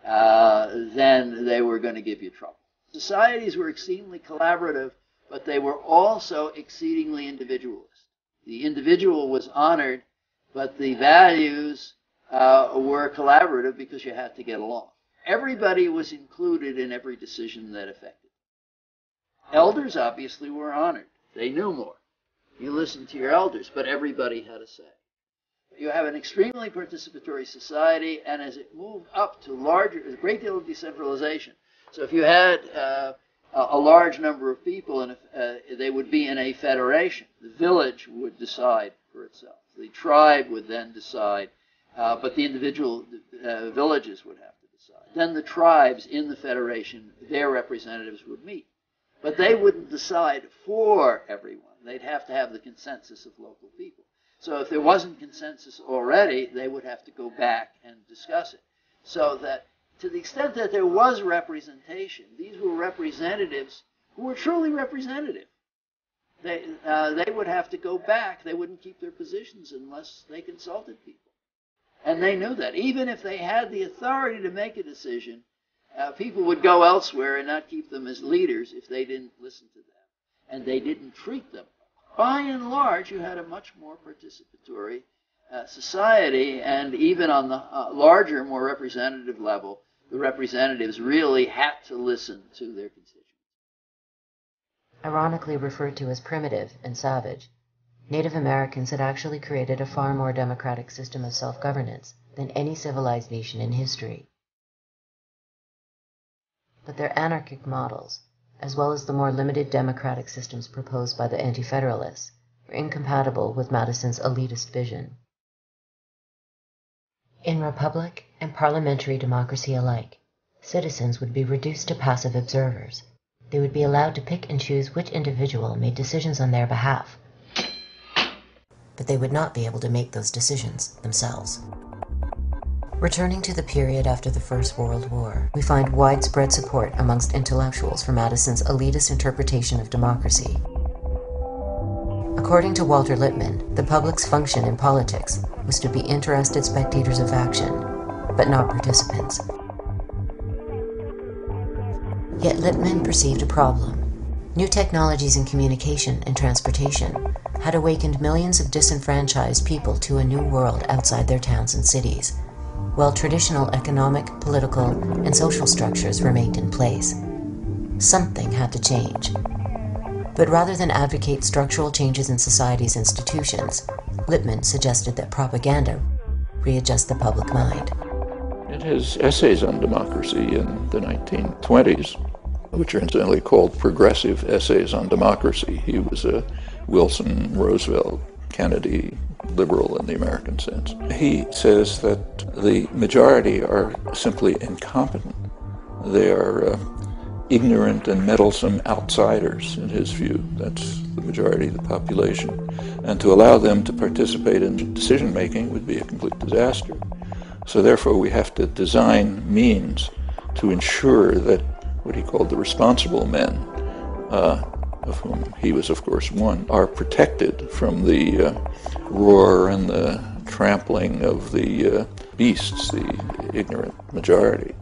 then they were going to give you trouble. Societies were exceedingly collaborative, but they were also exceedingly individualist. The individual was honored, but the values were collaborative because you had to get along. Everybody was included in every decision that affected. Elders obviously were honored. They knew more. You listened to your elders, but everybody had a say. You have an extremely participatory society, and as it moved up to a great deal of decentralization. So if you had a large number of people, and they would be in a federation, the village would decide for itself. The tribe would then decide, but the individual villages would have to decide. Then the tribes in the federation, their representatives would meet. But they wouldn't decide for everyone. They'd have to have the consensus of local people. So if there wasn't consensus already, they would have to go back and discuss it. So that to the extent that there was representation, these were representatives who were truly representative. They would have to go back. They wouldn't keep their positions unless they consulted people. And they knew that. Even if they had the authority to make a decision, people would go elsewhere and not keep them as leaders if they didn't listen to them. And they didn't treat them. By and large, you had a much more participatory society, and even on the larger, more representative level, the representatives really had to listen to their constituents. Ironically referred to as primitive and savage, Native Americans had actually created a far more democratic system of self-governance than any civilized nation in history. But their anarchic models, as well as the more limited democratic systems proposed by the Anti-Federalists, were incompatible with Madison's elitist vision. In republic and parliamentary democracy alike, citizens would be reduced to passive observers. They would be allowed to pick and choose which individual made decisions on their behalf, but they would not be able to make those decisions themselves. Returning to the period after the First World War, we find widespread support amongst intellectuals for Madison's elitist interpretation of democracy. According to Walter Lippmann, the public's function in politics was to be interested spectators of action, but not participants. Yet Lippmann perceived a problem. New technologies in communication and transportation had awakened millions of disenfranchised people to a new world outside their towns and cities, while traditional economic, political, and social structures remained in place. Something had to change. But rather than advocate structural changes in society's institutions, Lippmann suggested that propaganda readjust the public mind. In his essays on democracy in the 1920s, which are incidentally called progressive essays on democracy, he was a Wilson, Roosevelt, Kennedy liberal in the American sense. He says that the majority are simply incompetent. They are ignorant and meddlesome outsiders, in his view. That's the majority of the population. And to allow them to participate in decision-making would be a complete disaster. So therefore we have to design means to ensure that what he called the responsible men, of whom he was of course one, are protected from the roar and the trampling of the beasts, the ignorant majority.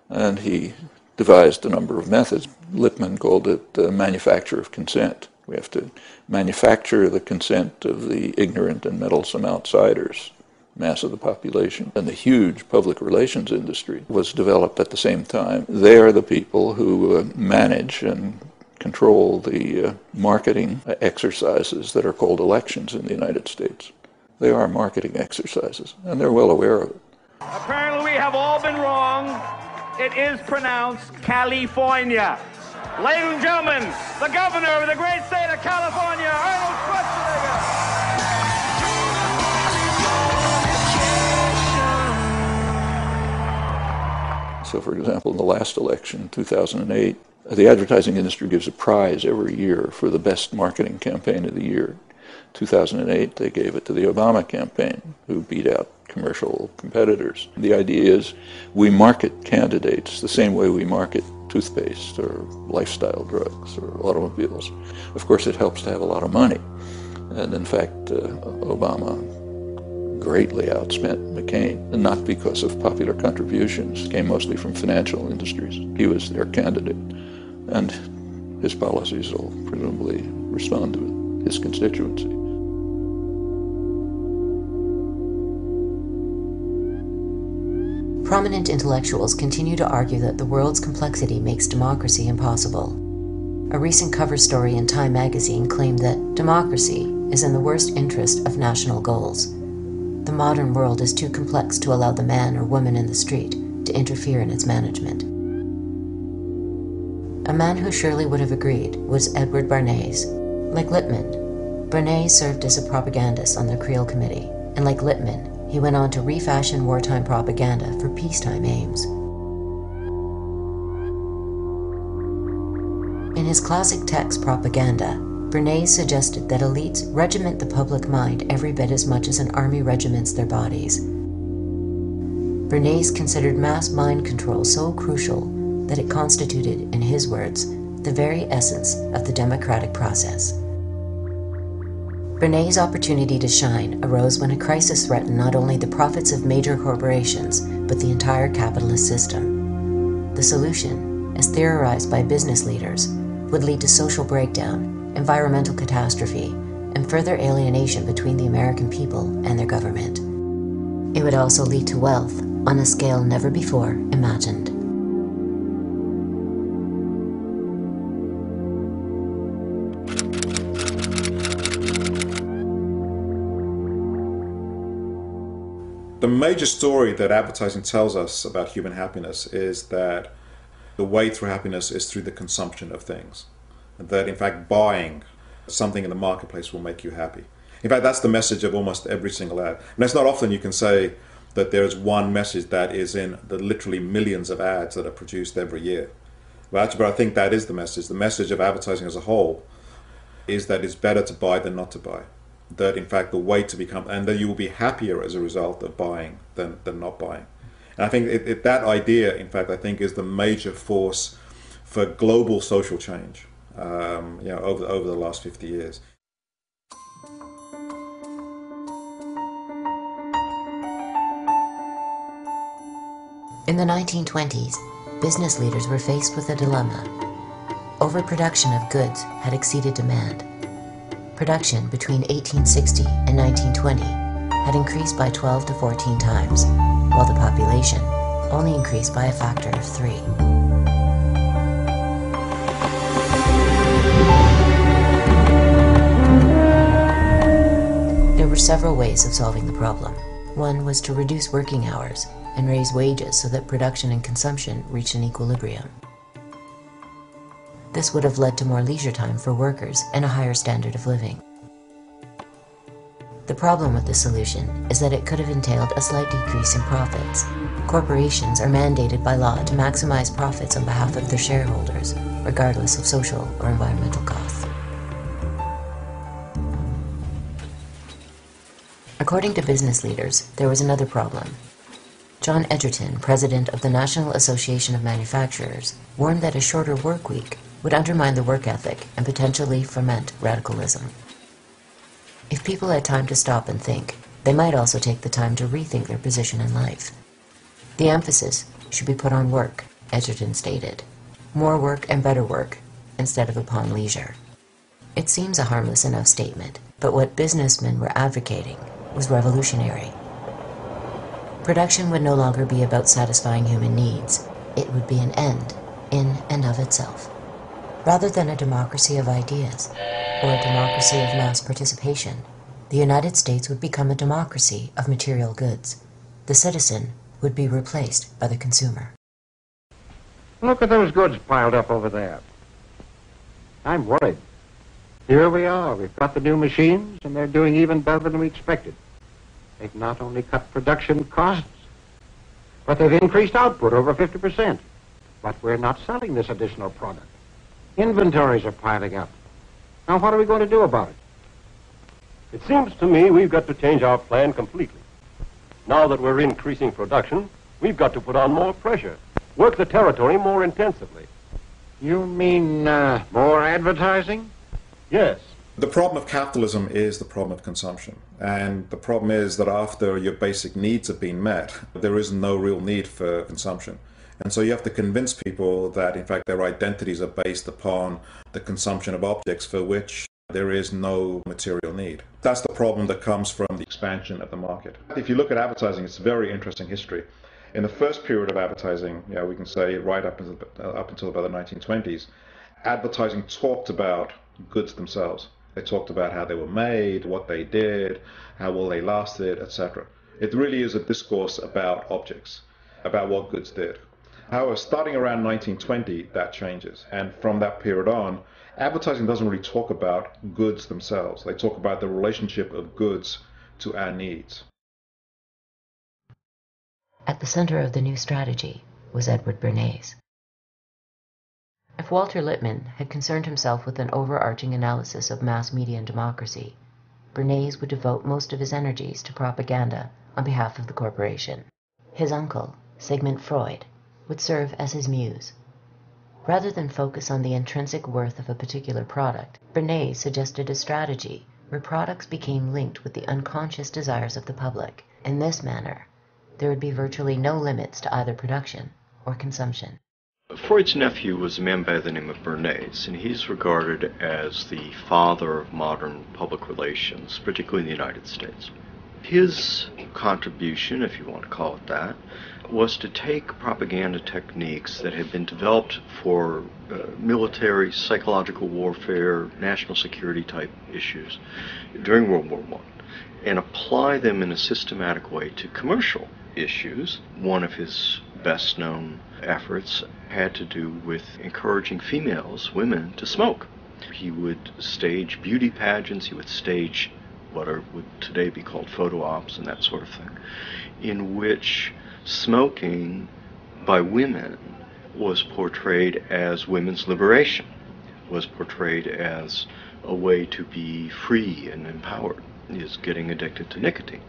And he devised a number of methods. Lippmann called it the manufacture of consent. We have to manufacture the consent of the ignorant and meddlesome outsiders, mass of the population. And the huge public relations industry was developed at the same time. They are the people who manage and control the marketing exercises that are called elections in the United States. They are marketing exercises, and they're well aware of it. Apparently we have all been wrong. It is pronounced California. Ladies and gentlemen, the governor of the great state of California, Arnold Schwarzenegger. So, for example, in the last election, 2008, the advertising industry gives a prize every year for the best marketing campaign of the year. 2008, they gave it to the Obama campaign, who beat out commercial competitors. The idea is we market candidates the same way we market toothpaste or lifestyle drugs or automobiles. Of course, it helps to have a lot of money. And in fact, Obama greatly outspent McCain, and not because of popular contributions. It came mostly from financial industries. He was their candidate, and his policies will presumably respond to his constituency. Prominent intellectuals continue to argue that the world's complexity makes democracy impossible. A recent cover story in Time magazine claimed that democracy is in the worst interest of national goals. The modern world is too complex to allow the man or woman in the street to interfere in its management. A man who surely would have agreed was Edward Bernays. Like Lippmann, Bernays served as a propagandist on the Creel Committee, and like Lippmann, he went on to refashion wartime propaganda for peacetime aims. In his classic text Propaganda, Bernays suggested that elites regiment the public mind every bit as much as an army regiments their bodies. Bernays considered mass mind control so crucial that it constituted, in his words, the very essence of the democratic process. Bernays' opportunity to shine arose when a crisis threatened not only the profits of major corporations, but the entire capitalist system. The solution, as theorized by business leaders, would lead to social breakdown, environmental catastrophe, and further alienation between the American people and their government. It would also lead to wealth on a scale never before imagined. The major story that advertising tells us about human happiness is that the way through happiness is through the consumption of things. That in fact buying something in the marketplace will make you happy. In fact, that's the message of almost every single ad. And it's not often you can say that there is one message that is in the literally millions of ads that are produced every year. But I think that is the message. The message of advertising as a whole is that it's better to buy than not to buy. That in fact the way to become, and that you will be happier as a result of buying than not buying. And I think that idea, in fact, I think is the major force for global social change. Over the last 50 years. In the 1920s, business leaders were faced with a dilemma. Overproduction of goods had exceeded demand. Production between 1860 and 1920 had increased by 12 to 14 times, while the population only increased by a factor of 3. There were several ways of solving the problem. One was to reduce working hours and raise wages so that production and consumption reached an equilibrium. This would have led to more leisure time for workers and a higher standard of living. The problem with this solution is that it could have entailed a slight decrease in profits. Corporations are mandated by law to maximize profits on behalf of their shareholders, regardless of social or environmental costs. According to business leaders, there was another problem. John Egerton, president of the National Association of Manufacturers, warned that a shorter work week would undermine the work ethic and potentially foment radicalism. If people had time to stop and think, they might also take the time to rethink their position in life. The emphasis should be put on work, Egerton stated. More work and better work, instead of upon leisure. It seems a harmless enough statement, but what businessmen were advocating was revolutionary. Production would no longer be about satisfying human needs. It would be an end in and of itself. Rather than a democracy of ideas, or a democracy of mass participation, The United States would become a democracy of material goods. The citizen would be replaced by the consumer. Look at those goods piled up over there. I'm worried. Here we are. We've got the new machines, and they're doing even better than we expected. They've not only cut production costs, but they've increased output over 50%. But we're not selling this additional product. Inventories are piling up. Now, what are we going to do about it? It seems to me we've got to change our plan completely. Now that we're increasing production, we've got to put on more pressure, work the territory more intensively. You mean more advertising? Yes. The problem of capitalism is the problem of consumption. And the problem is that after your basic needs have been met, there is no real need for consumption. And so you have to convince people that, in fact, their identities are based upon the consumption of objects for which there is no material need. That's the problem that comes from the expansion of the market. If you look at advertising, it's a very interesting history. In the first period of advertising, we can say right up until about the 1920s, advertising talked about goods themselves. They talked about how they were made, what they did, how well they lasted, etc. It really is a discourse about objects, about what goods did. However, starting around 1920, that changes. And from that period on, advertising doesn't really talk about goods themselves. They talk about the relationship of goods to our needs. At the center of the new strategy was Edward Bernays. If Walter Lippmann had concerned himself with an overarching analysis of mass media and democracy, Bernays would devote most of his energies to propaganda on behalf of the corporation. His uncle, Sigmund Freud, would serve as his muse. Rather than focus on the intrinsic worth of a particular product, Bernays suggested a strategy where products became linked with the unconscious desires of the public. In this manner, there would be virtually no limits to either production or consumption. Freud's nephew was a man by the name of Bernays, and he's regarded as the father of modern public relations, particularly in the United States. His contribution, if you want to call it that, was to take propaganda techniques that had been developed for military, psychological warfare, national security type issues during World War I, and apply them in a systematic way to commercial issues. One of his best known efforts had to do with encouraging women, to smoke. He would stage beauty pageants, he would stage what would today be called photo ops and that sort of thing, in which smoking by women was portrayed as women's liberation, was portrayed as a way to be free and empowered, is getting addicted to nicotine.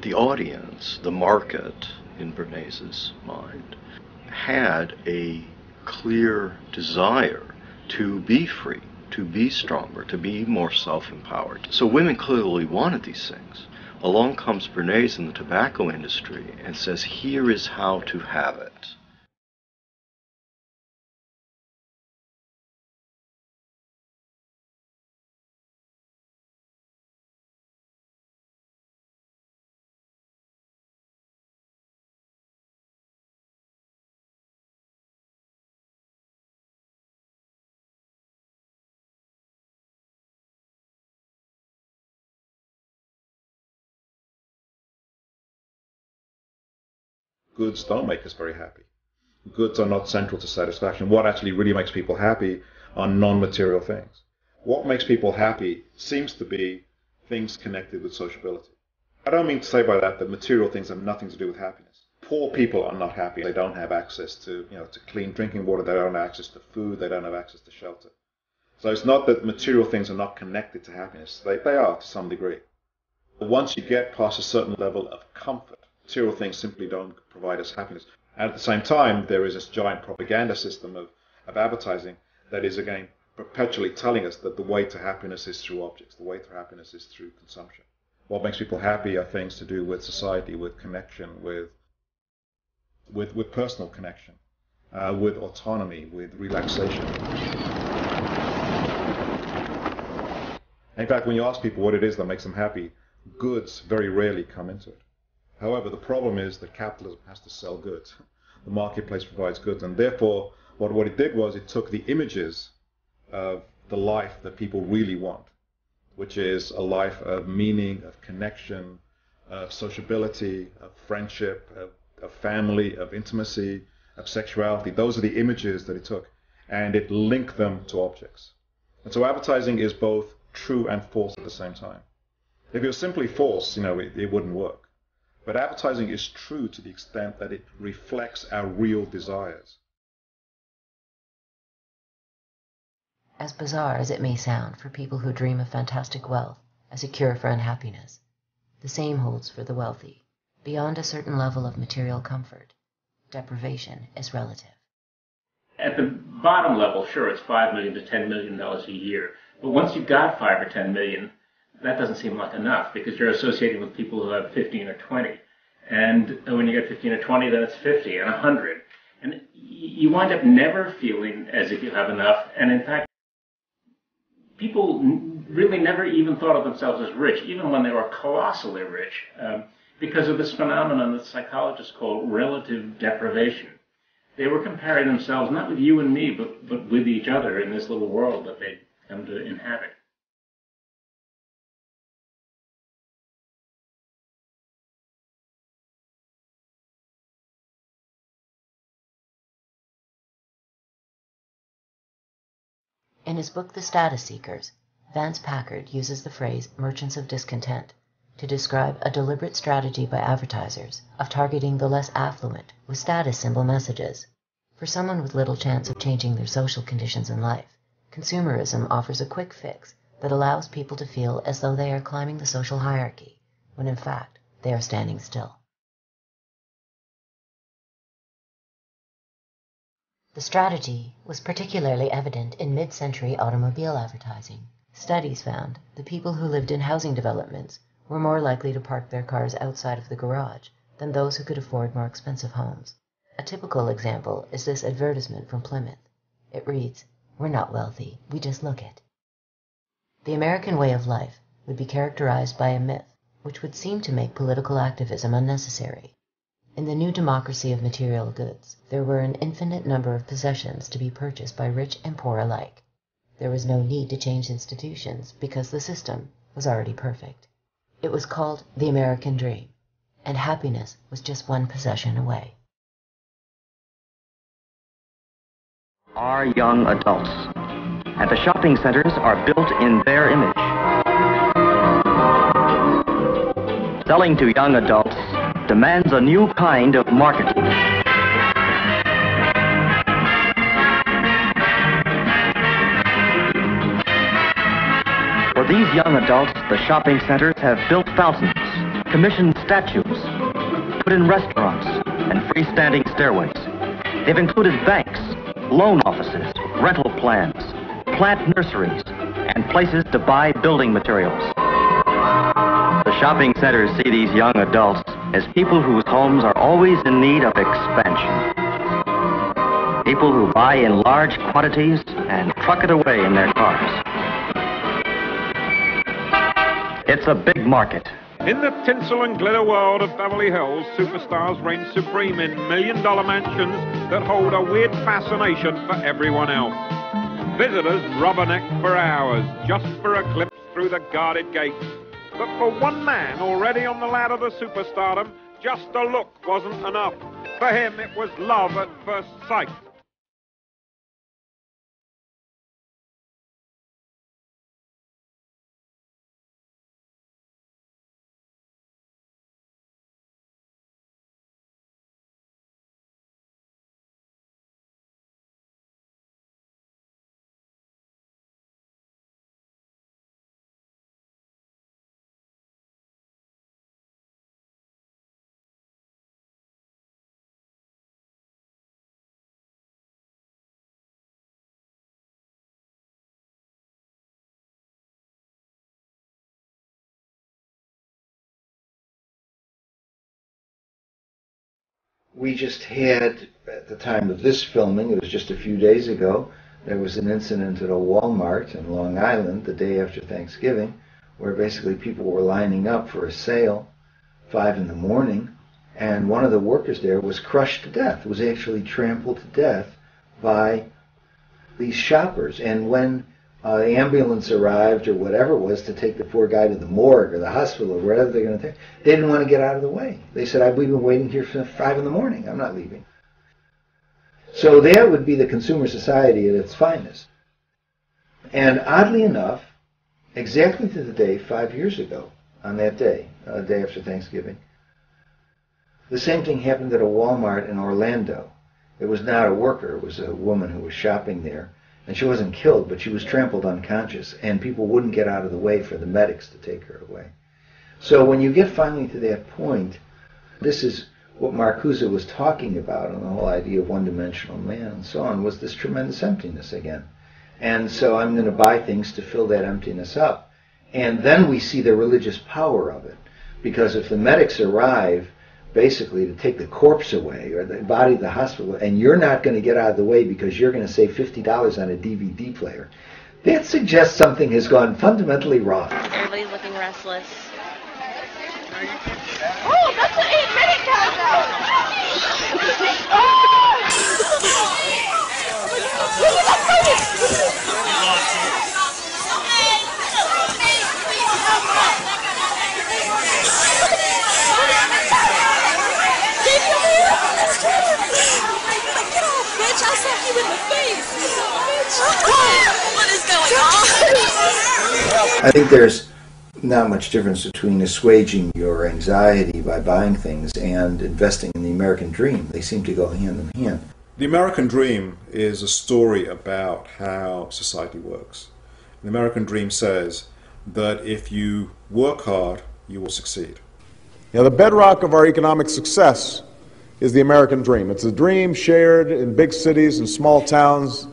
The audience, the market, in Bernays' mind, had a clear desire to be free, to be stronger, to be more self-empowered. So women clearly wanted these things. Along comes Bernays in the tobacco industry and says, here is how to have it. Goods don't make us very happy. Goods are not central to satisfaction. What actually really makes people happy are non-material things. What makes people happy seems to be things connected with sociability. I don't mean to say by that material things have nothing to do with happiness. Poor people are not happy. They don't have access to, to clean drinking water. They don't have access to food. They don't have access to shelter. So it's not that material things are not connected to happiness. They are to some degree. But once you get past a certain level of comfort, material things simply don't provide us happiness. And at the same time, there is this giant propaganda system of advertising that is, again, perpetually telling us that the way to happiness is through objects. The way to happiness is through consumption. What makes people happy are things to do with society, with connection, with personal connection, with autonomy, with relaxation. In fact, when you ask people what it is that makes them happy, goods very rarely come into it. However, the problem is that capitalism has to sell goods. The marketplace provides goods, and therefore what it did was it took the images of the life that people really want, which is a life of meaning, of connection, of sociability, of friendship, of family, of intimacy, of sexuality. Those are the images that it took, and it linked them to objects. And so advertising is both true and false at the same time. If it was simply false, it wouldn't work. But advertising is true to the extent that it reflects our real desires. As bizarre as it may sound for people who dream of fantastic wealth as a cure for unhappiness, the same holds for the wealthy. Beyond a certain level of material comfort, deprivation is relative. At the bottom level, sure, it's $5 million to $10 million a year. But once you've got 5 or 10 million, that doesn't seem like enough because you're associating with people who have 15 or 20. And when you get 15 or 20, then it's 50 and 100. And you wind up never feeling as if you have enough. And in fact, people really never even thought of themselves as rich, even when they were colossally rich, because of this phenomenon that psychologists call relative deprivation. They were comparing themselves not with you and me, but with each other in this little world that they'd come to inhabit. In his book The Status Seekers, Vance Packard uses the phrase merchants of discontent to describe a deliberate strategy by advertisers of targeting the less affluent with status symbol messages. For someone with little chance of changing their social conditions in life, consumerism offers a quick fix that allows people to feel as though they are climbing the social hierarchy, when in fact they are standing still. The strategy was particularly evident in mid-century automobile advertising. Studies found that people who lived in housing developments were more likely to park their cars outside of the garage than those who could afford more expensive homes. A typical example is this advertisement from Plymouth. It reads, "We're not wealthy, we just look it." The American way of life would be characterized by a myth which would seem to make political activism unnecessary. In the new democracy of material goods, there were an infinite number of possessions to be purchased by rich and poor alike. There was no need to change institutions because the system was already perfect. It was called the American dream, and happiness was just one possession away. Are young adults, and the shopping centers are built in their image. Selling to young adults demands a new kind of marketing. For these young adults, the shopping centers have built fountains, commissioned statues, put in restaurants, and freestanding stairways. They've included banks, loan offices, rental plans, plant nurseries, and places to buy building materials. The shopping centers see these young adults as people whose homes are always in need of expansion. People who buy in large quantities and truck it away in their cars. It's a big market. In the tinsel and glitter world of Beverly Hills, superstars reign supreme in million-dollar mansions that hold a weird fascination for everyone else. Visitors rubberneck for hours just for a glimpse through the guarded gates. But for one man already on the ladder to superstardom, just a look wasn't enough. For him, it was love at first sight. We just had, at the time of this filming, it was just a few days ago, there was an incident at a Walmart in Long Island the day after Thanksgiving, where basically people were lining up for a sale, 5 in the morning, and one of the workers there was crushed to death, was actually trampled to death by these shoppers. And when the ambulance arrived or whatever it was to take the poor guy to the morgue or the hospital or wherever they're going to take, they didn't want to get out of the way. They said, we've been waiting here since 5 in the morning. I'm not leaving. So that would be the consumer society at its finest. And oddly enough, exactly to the day 5 years ago, on that day, the day after Thanksgiving, the same thing happened at a Walmart in Orlando. It was not a worker, it was a woman who was shopping there. And she wasn't killed, but she was trampled unconscious, and people wouldn't get out of the way for the medics to take her away. So when you get finally to that point, this is what Marcuse was talking about, and the whole idea of one-dimensional man and so on, was this tremendous emptiness again. And so I'm going to buy things to fill that emptiness up. And then we see the religious power of it, because if the medics arrive basically to take the corpse away or the body of the hospital, and you're not going to get out of the way because you're going to save $50 on a DVD player, that suggests something has gone fundamentally wrong. Everybody's looking restless. Oh, that's an 8-minute countdown! Bitch, I slapped you in the face! What is going on? I think there's not much difference between assuaging your anxiety by buying things and investing in the American dream. They seem to go hand in hand. The American dream is a story about how society works. The American dream says that if you work hard, you will succeed. Now, the bedrock of our economic success is the American dream. It's a dream shared in big cities and small towns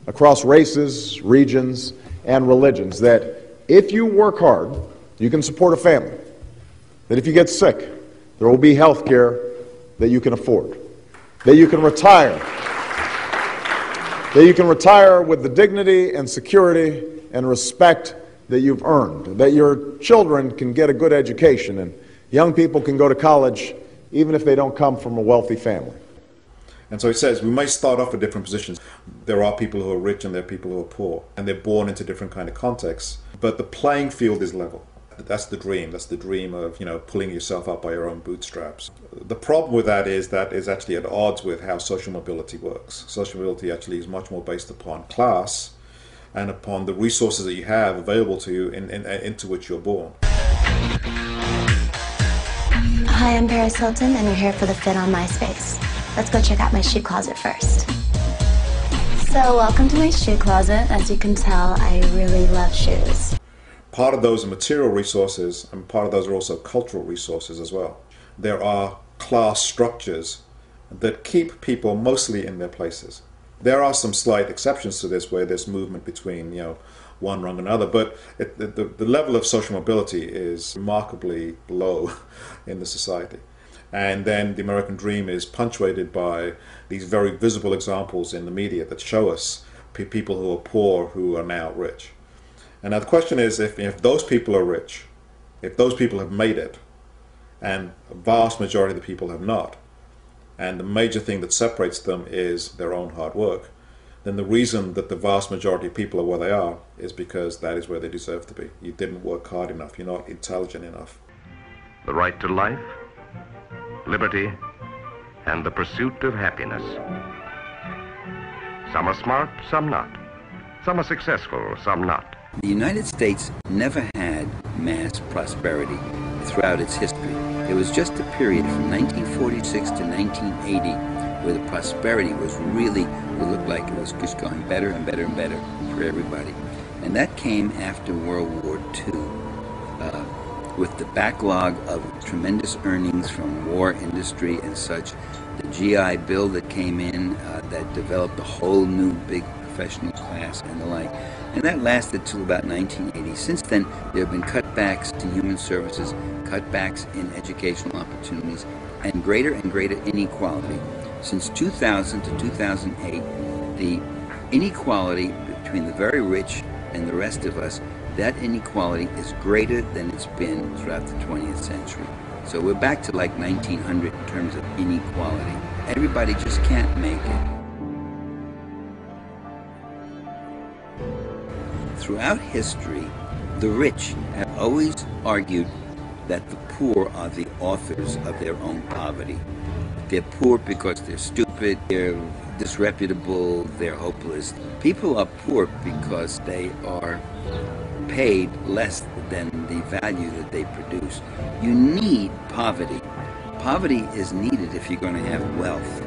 across races, regions, and religions, that if you work hard, you can support a family. That if you get sick, there will be health care that you can afford. That you can retire. That you can retire with the dignity and security and respect that you've earned. That your children can get a good education and young people can go to college even if they don't come from a wealthy family. And so it says we may start off at different positions. There are people who are rich and there are people who are poor, and they're born into different kind of contexts, but the playing field is level. That's the dream. That's the dream of, pulling yourself up by your own bootstraps. The problem with that is actually at odds with how social mobility works. Social mobility actually is much more based upon class and upon the resources that you have available to you into which you're born. Hi, I'm Paris Hilton, and you're here for the fit on MySpace. Let's go check out my shoe closet first. So, welcome to my shoe closet. As you can tell, I really love shoes. Part of those are material resources, and part of those are also cultural resources as well. There are class structures that keep people mostly in their places. There are some slight exceptions to this where there's movement between, one rung and another, but the level of social mobility is remarkably low in the society. And then the American dream is punctuated by these very visible examples in the media that show us people who are poor who are now rich. And now the question is, if those people are rich, if those people have made it, and a vast majority of the people have not, and the major thing that separates them is their own hard work, then the reason that the vast majority of people are where they are is because that is where they deserve to be. You didn't work hard enough. You're not intelligent enough. The right to life, liberty, and the pursuit of happiness. Some are smart, some not. Some are successful, some not. The United States never had mass prosperity throughout its history. It was just a period from 1946 to 1980 where the prosperity was really, it looked like it was just going better and better and better for everybody. And that came after World War II, with the backlog of tremendous earnings from war industry and such, the GI Bill that came in that developed a whole new big professional class and the like. And that lasted till about 1980. Since then, there have been cutbacks to human services, cutbacks in educational opportunities, and greater inequality. Since 2000 to 2008, the inequality between the very rich and the rest of us, that inequality is greater than it's been throughout the 20th century. So we're back to like 1900 in terms of inequality. Everybody just can't make it. Throughout history, the rich have always argued that the poor are the authors of their own poverty. They're poor because they're stupid, they're disreputable, they're hopeless. People are poor because they are paid less than the value that they produce. You need poverty. Poverty is needed if you're going to have wealth.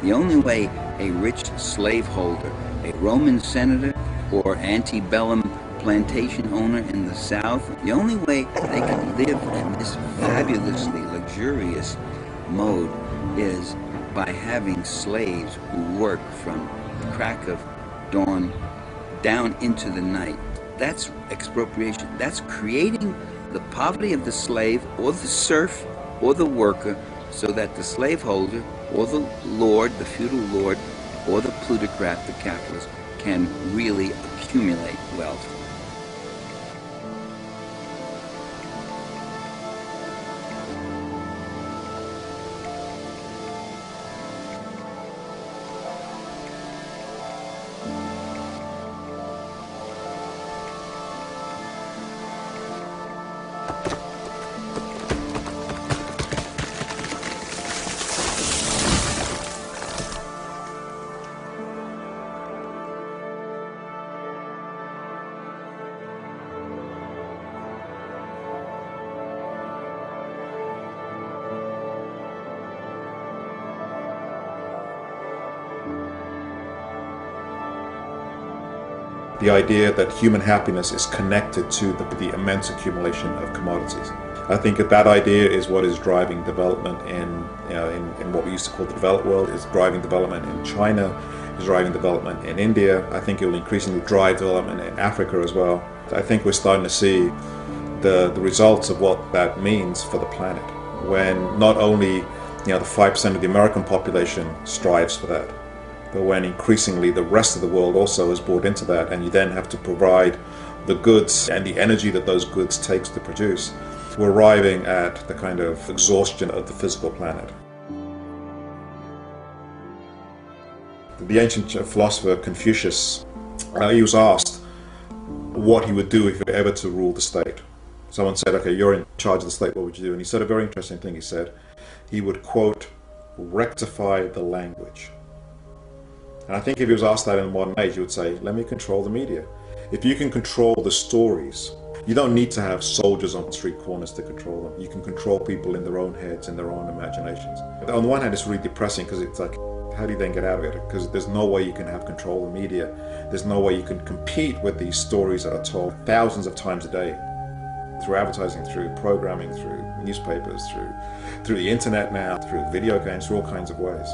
The only way a rich slaveholder, a Roman senator, or antebellum plantation owner in the South, the only way they can live in this fabulously luxurious mode is by having slaves who work from the crack of dawn down into the night. That's expropriation. That's creating the poverty of the slave or the serf or the worker so that the slaveholder or the lord, the feudal lord, or the plutocrat, the capitalist, can really accumulate wealth. The idea that human happiness is connected to the immense accumulation of commodities. I think that idea is what is driving development in what we used to call the developed world, is driving development in China, is driving development in India. I think it will increasingly drive development in Africa as well. I think we're starting to see the results of what that means for the planet, when not only the 5% of the American population strives for that, but when increasingly the rest of the world also is bought into that, and you then have to provide the goods and the energy that those goods takes to produce, we're arriving at the kind of exhaustion of the physical planet. The ancient philosopher Confucius, he was asked what he would do if he were ever to rule the state. Someone said, okay, you're in charge of the state, what would you do? And he said a very interesting thing. He said he would, quote, rectify the language. And I think if he was asked that in the modern age, he would say, let me control the media. If you can control the stories, you don't need to have soldiers on street corners to control them. You can control people in their own heads, in their own imaginations. On the one hand, it's really depressing because it's like, how do you then get out of it? Because there's no way you can have control of the media. There's no way you can compete with these stories that are told thousands of times a day, through advertising, through programming, through newspapers, through the internet now, through video games, through all kinds of ways.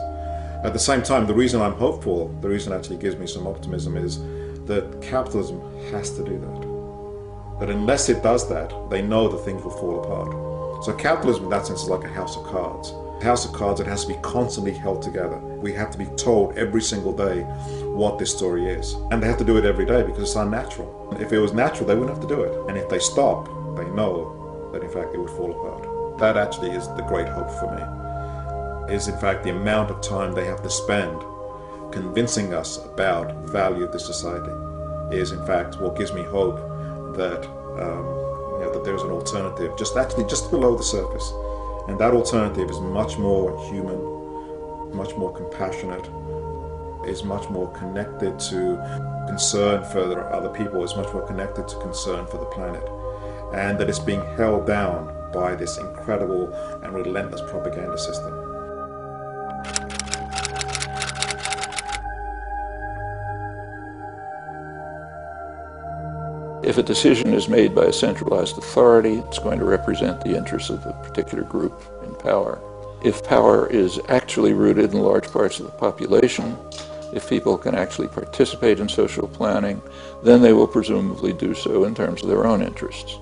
At the same time, the reason I'm hopeful, the reason actually gives me some optimism, is that capitalism has to do that. That unless it does that, they know that things will fall apart. So capitalism in that sense is like a house of cards. A house of cards that has to be constantly held together. We have to be told every single day what this story is. And they have to do it every day because it's unnatural. If it was natural, they wouldn't have to do it. And if they stop, they know that in fact it would fall apart. That actually is the great hope for me. Is in fact the amount of time they have to spend convincing us about the value of this society is in fact what gives me hope that that there's an alternative just below the surface, and that alternative is much more human, much more compassionate, is much more connected to concern for other people, is much more connected to concern for the planet, and that it's being held down by this incredible and relentless propaganda system. If a decision is made by a centralized authority, it's going to represent the interests of the particular group in power. If power is actually rooted in large parts of the population, if people can actually participate in social planning, then they will presumably do so in terms of their own interests.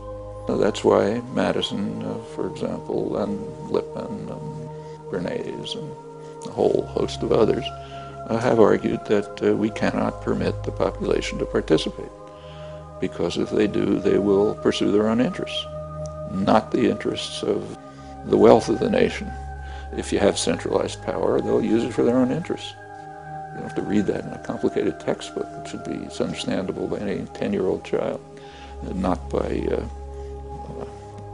That's why Madison, for example, and Lippmann, and Bernays, and a whole host of others have argued that we cannot permit the population to participate, because if they do, they will pursue their own interests, not the interests of the wealth of the nation. If you have centralized power, they'll use it for their own interests. don't have to read that in a complicated textbook. It's understandable by any 10-year-old child, not by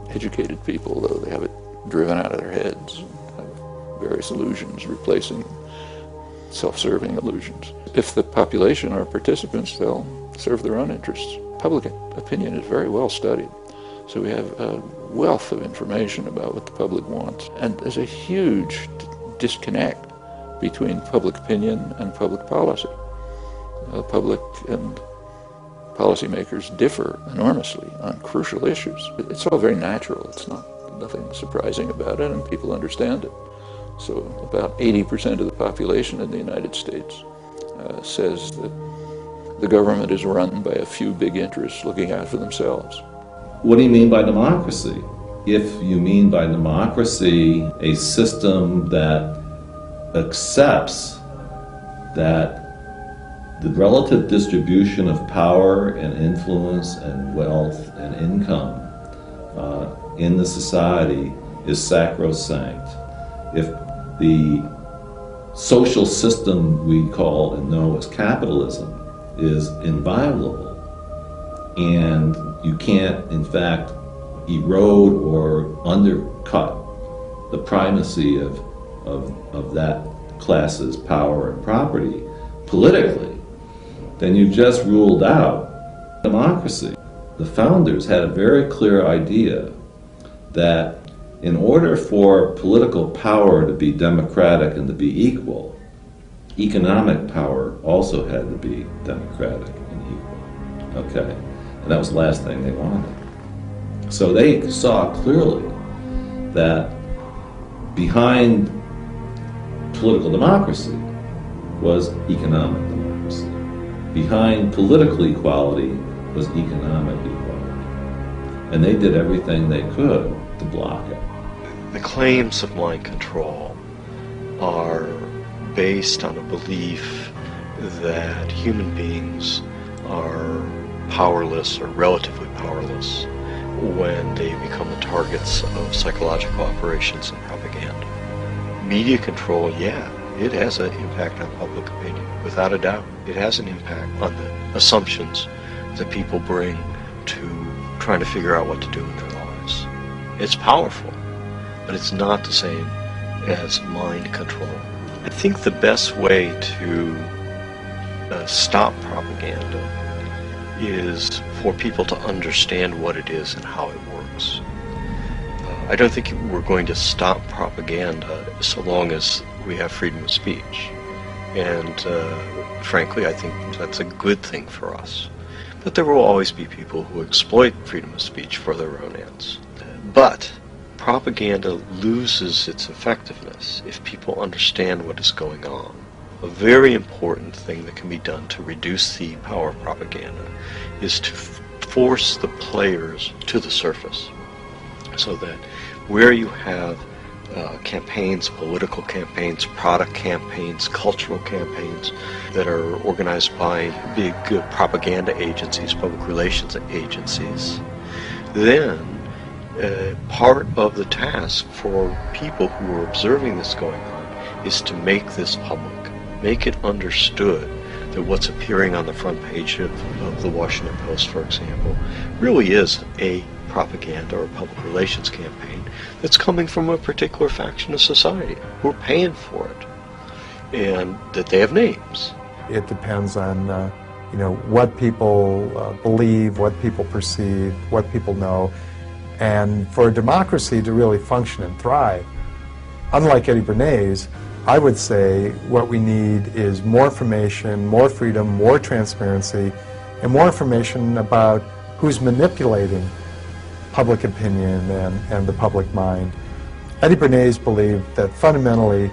educated people, though they have it driven out of their heads, have various illusions replacing self-serving illusions. If the population are participants, they'll serve their own interests. Public opinion is very well studied, so we have a wealth of information about what the public wants. And there's a huge disconnect between public opinion and public policy. Public and policymakers differ enormously on crucial issues. It's all very natural. It's nothing surprising about it, and people understand it. So about 80% of the population in the United States says that the government is run by a few big interests looking out for themselves. What do you mean by democracy? If you mean by democracy a system that accepts that the relative distribution of power and influence and wealth and income in the society is sacrosanct. If the social system we call and know as capitalism is inviolable, and you can't, in fact, erode or undercut the primacy of that class's power and property politically, then you've just ruled out democracy. The founders had a very clear idea that in order for political power to be democratic and to be equal, economic power also had to be democratic and equal. Okay? And that was the last thing they wanted. So they saw clearly that behind political democracy was economic democracy. Behind political equality was economic equality. And they did everything they could to block it. The claims of mind control are based on a belief that human beings are powerless or relatively powerless when they become the targets of psychological operations and propaganda. Media control, yeah, it has an impact on public opinion, without a doubt. It has an impact on the assumptions that people bring to trying to figure out what to do with their lives. It's powerful, but it's not the same as mind control. I think the best way to stop propaganda is for people to understand what it is and how it works. I don't think we're going to stop propaganda so long as we have freedom of speech. And frankly, I think that's a good thing for us. But there will always be people who exploit freedom of speech for their own ends. But propaganda loses its effectiveness if people understand what is going on. A very important thing that can be done to reduce the power of propaganda is to force the players to the surface, so that where you have campaigns, political campaigns, product campaigns, cultural campaigns that are organized by big propaganda agencies, public relations agencies, then part of the task for people who are observing this going on is to make this public, make it understood that what's appearing on the front page of the Washington Post, for example, really is a propaganda or public relations campaign that's coming from a particular faction of society who are paying for it, and that they have names. It depends on what people believe, what people perceive, what people know. And for a democracy to really function and thrive, unlike Eddie Bernays, I would say what we need is more information, more freedom, more transparency, and more information about who's manipulating public opinion and the public mind. Eddie Bernays believed that fundamentally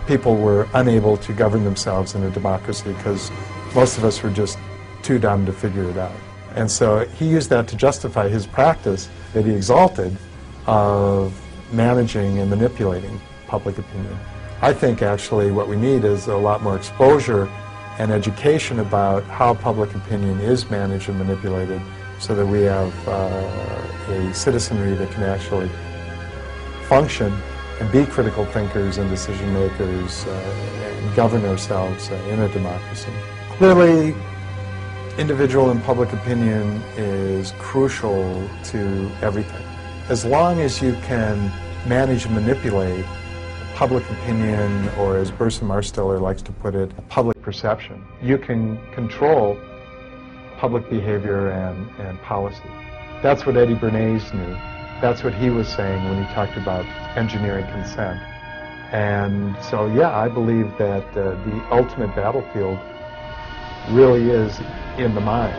people were unable to govern themselves in a democracy because most of us were just too dumb to figure it out. And so he used that to justify his practice that he exalted of managing and manipulating public opinion. I think actually what we need is a lot more exposure and education about how public opinion is managed and manipulated, so that we have a citizenry that can actually function and be critical thinkers and decision makers and govern ourselves in a democracy. Clearly, individual and public opinion is crucial to everything. As long as you can manage and manipulate public opinion, or as Burson Marsteller likes to put it, public perception, you can control public behavior and policy. That's what Eddie Bernays knew. That's what he was saying when he talked about engineering consent. And so, yeah, I believe that the ultimate battlefield really is in the mind.